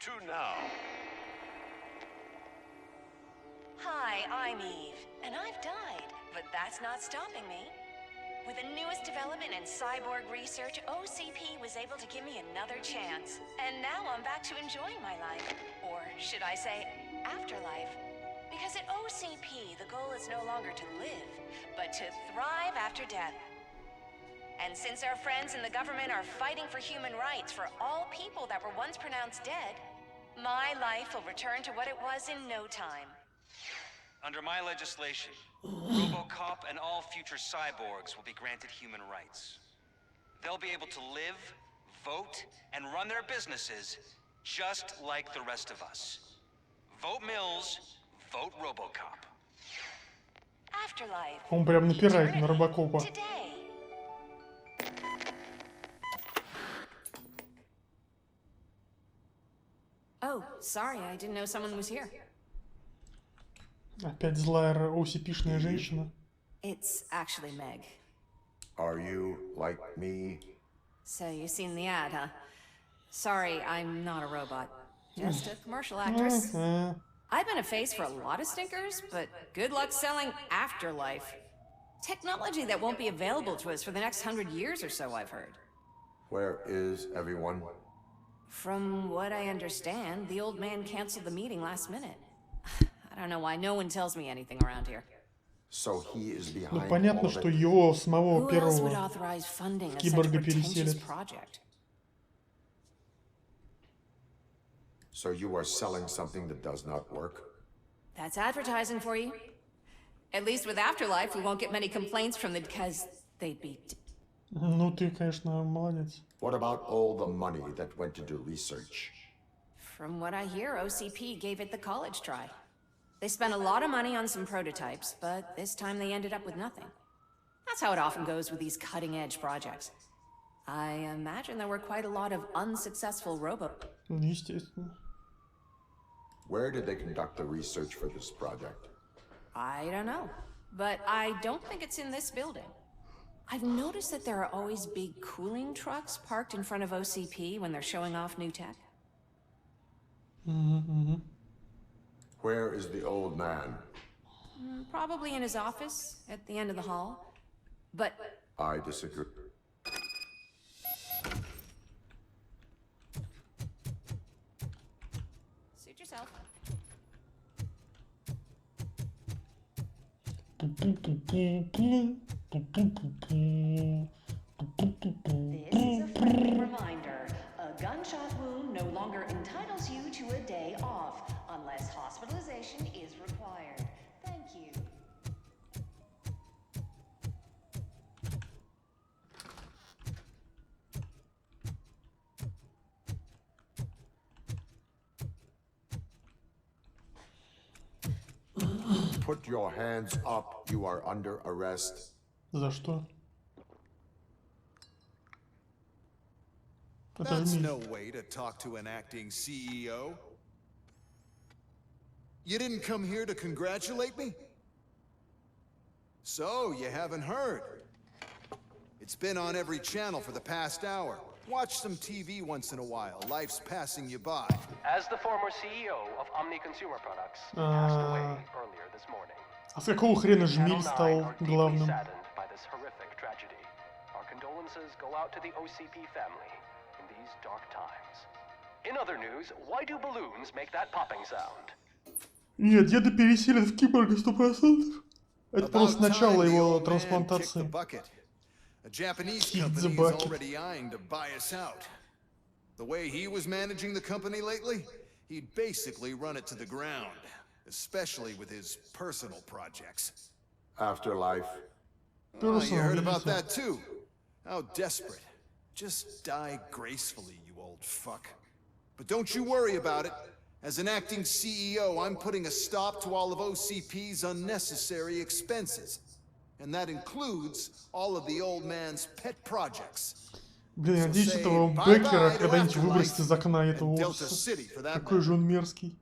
[SPEAKER 15] To now.
[SPEAKER 22] Hi, I'm Eve, and I've died, but that's not stopping me. With the newest development in cyborg research, OCP was able to give me another chance. And now I'm back to enjoying my life. Or should I say, afterlife. Because at OCP, the goal is no longer to live, but to thrive after death. And since our friends in the government are fighting for human rights for all people that were once pronounced dead, my life will return to what it was in no time.
[SPEAKER 23] Under my legislation, RoboCop and all future cyborgs will be granted human rights. They'll be able to live, vote, and run their businesses just like the rest of us. Vote Mills, vote RoboCop.
[SPEAKER 22] Afterlife.
[SPEAKER 2] Он прям напирает на Робокопа.
[SPEAKER 7] Oh, sorry, I didn't know someone was here.
[SPEAKER 2] Опять злая OCP-шная женщина.
[SPEAKER 7] It's actually Meg.
[SPEAKER 1] Are you like me?
[SPEAKER 7] So you've seen the ad, huh? Sorry, I'm not a robot.
[SPEAKER 8] Just a commercial actress. I've been a face for a lot of stinkers, but good luck selling afterlife. Technology that won't be available to us for the next 100 years or so, I've heard.
[SPEAKER 1] Where is everyone?
[SPEAKER 8] From what I understand, the old man canceled the meeting last minute. I don't know why no one tells me anything around here.
[SPEAKER 1] So he is behind
[SPEAKER 2] Ну понятно, что его самого первого в киборга переселят.
[SPEAKER 1] So you are selling something that does not work?
[SPEAKER 8] That's advertising for you. At least with Afterlife, we won't get many complaints from the because they'd be.
[SPEAKER 2] Ну ты, конечно, молодец.
[SPEAKER 1] What about all the money that went to do research?
[SPEAKER 8] From what I hear, OCP gave it the college try. They spent a lot of money on some prototypes, but this time they ended up with nothing. That's how it often goes with these cutting-edge projects. I imagine there were quite a lot of unsuccessful
[SPEAKER 2] Естественно.
[SPEAKER 1] Where did they conduct the research for this project?
[SPEAKER 8] I don't know, but I don't think it's in this building. I've noticed that there are always big cooling trucks parked in front of OCP when they're showing off new tech.
[SPEAKER 1] Where is the old man?
[SPEAKER 8] Probably in his office at the end of the hall. But
[SPEAKER 1] I disagree.
[SPEAKER 8] Suit yourself.
[SPEAKER 22] This is a friendly reminder. A gunshot wound no longer entitles you to a day off, unless hospitalization is required. Thank you.
[SPEAKER 1] Put your hands up. You are under arrest.
[SPEAKER 2] За что?
[SPEAKER 12] That's no way to talk to an acting CEO. You didn't come here to congratulate me? So, you haven't heard. It's been on every channel for the past hour. Watch some TV once in a while. Life's passing you by.
[SPEAKER 13] As the former CEO of Omni Consumer Products passed away earlier this morning.
[SPEAKER 2] А с какого хрена Жмиль стал главным?
[SPEAKER 13] By this horrific tragedy. Our condolences go out to the OCP family in these dark times. In other news, why do balloons make that popping sound?
[SPEAKER 2] Нет, деда переселят в киборга 100%. Это просто начало его трансплантации.
[SPEAKER 12] A Japanese company is already eyeing to buy us out. The way he was managing the company lately, he'd basically run it to the ground, especially with his personal projects.
[SPEAKER 1] Afterlife.
[SPEAKER 12] Oh, you heard about that too. How desperate. Just die gracefully, you old fuck. But don't you worry about it. As an acting CEO, I'm putting a stop to all of OCP's unnecessary expenses. And that includes all of the old man's pet projects.
[SPEAKER 2] Блин, я надеюсь, этого Беккера когда-нибудь выбросить из окна этого офиса. Какой же он мерзкий.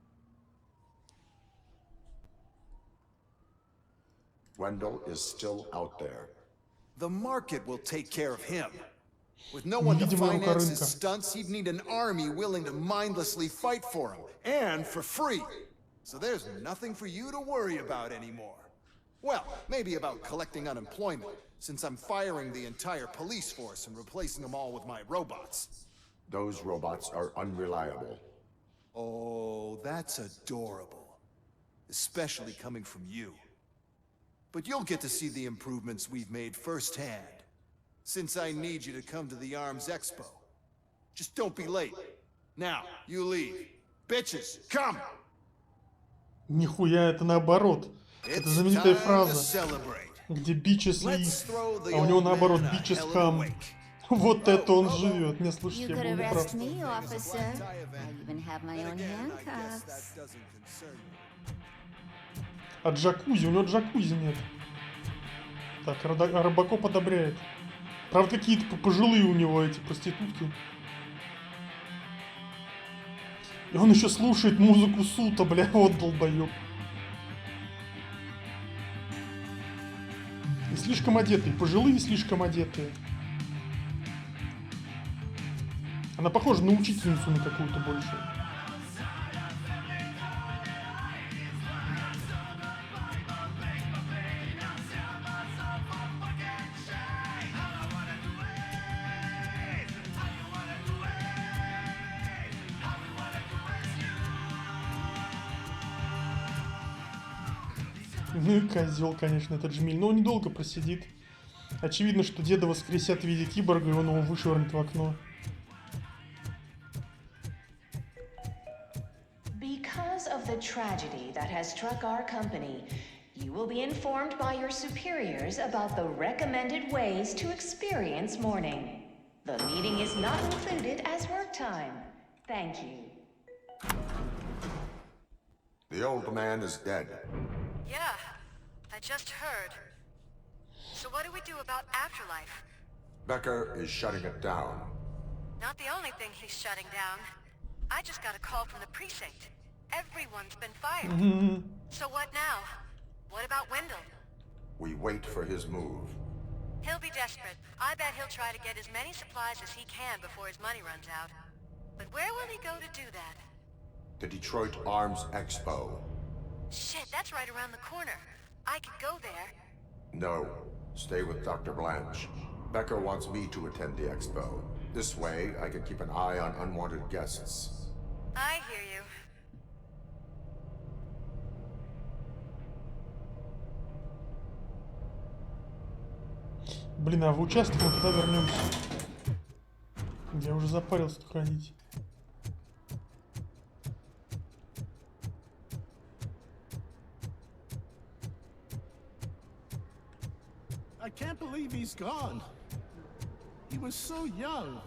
[SPEAKER 1] Wendell is still out there.
[SPEAKER 12] The market will take care of him. With no one to finance his stunts, he'd need an army willing to mindlessly fight for him, and for free. So there's nothing for you to worry about anymore. Well, maybe about collecting unemployment, since I'm firing the entire police force and replacing them all with my robots.
[SPEAKER 1] Those robots are unreliable.
[SPEAKER 12] Oh, that's adorable. Especially coming from you. But you'll get to see the improvements we've made firsthand, since I need you to come to the Arms Expo. Just don't be late. Now, you leave. Bitches, come!
[SPEAKER 2] Нихуя, это наоборот. Это знаменитая фраза, где bitches leave, а у него наоборот bitches come. Вот это он живет. Не, слушайте, я был неправ. А джакузи? У него джакузи нет. Так, RoboCop одобряет. Правда, какие-то пожилые у него эти проститутки. И он еще слушает музыку Сута, бля, вот долбоёб. И слишком одетые, пожилые слишком одетые. Она похожа на учительницу на какую-то больше. Ну и козел, конечно, этот Жмиль. Но он недолго просидит. Очевидно, что деда воскресят в виде киборга, и он его вышвырнет в окно.
[SPEAKER 22] Because of the tragedy that has struck our company, you will be informed by your superiors about the recommended ways to experience mourning. The meeting is not included as work time. Thank you.
[SPEAKER 1] The old man is dead.
[SPEAKER 10] Yeah, I just heard. So what do we do about afterlife?
[SPEAKER 1] Becker is shutting it down.
[SPEAKER 10] Not the only thing he's shutting down. I just got a call from the precinct. Everyone's been fired. So what now? What about Wendell?
[SPEAKER 1] We wait for his move.
[SPEAKER 10] He'll be desperate. I bet he'll try to get as many supplies as he can before his money runs out. But where will he go to do that?
[SPEAKER 1] The Detroit Arms Expo.
[SPEAKER 10] Shit, that's right around the corner. I could go there.
[SPEAKER 1] No, stay with Dr. Blanche. Becker wants me to attend the expo. This way, I can keep an eye on unwanted guests.
[SPEAKER 10] I hear you.
[SPEAKER 2] Блин, а в участок мы туда вернемся. Я уже запарился тут ходить.
[SPEAKER 3] I can't believe he's gone. He was so young.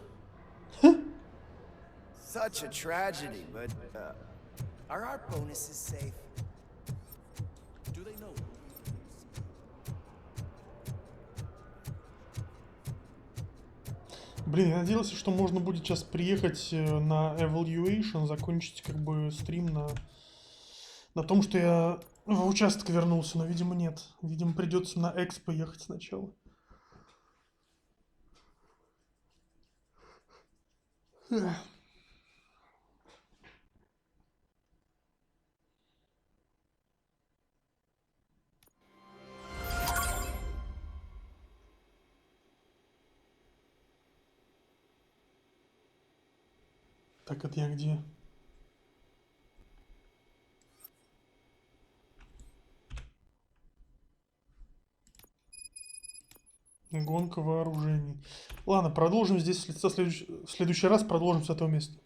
[SPEAKER 18] Such a tragedy, but are our bonuses safe?
[SPEAKER 3] Do they know?
[SPEAKER 2] Блин, я надеялся, что можно будет сейчас приехать на Evaluation, закончить как бы стрим на том, что я в участок вернулся, но, видимо, нет. Видимо, придется на Экспо ехать сначала. Так, это я где? Гонка вооружений. Ладно, продолжим здесь в следующий раз, продолжим с этого места.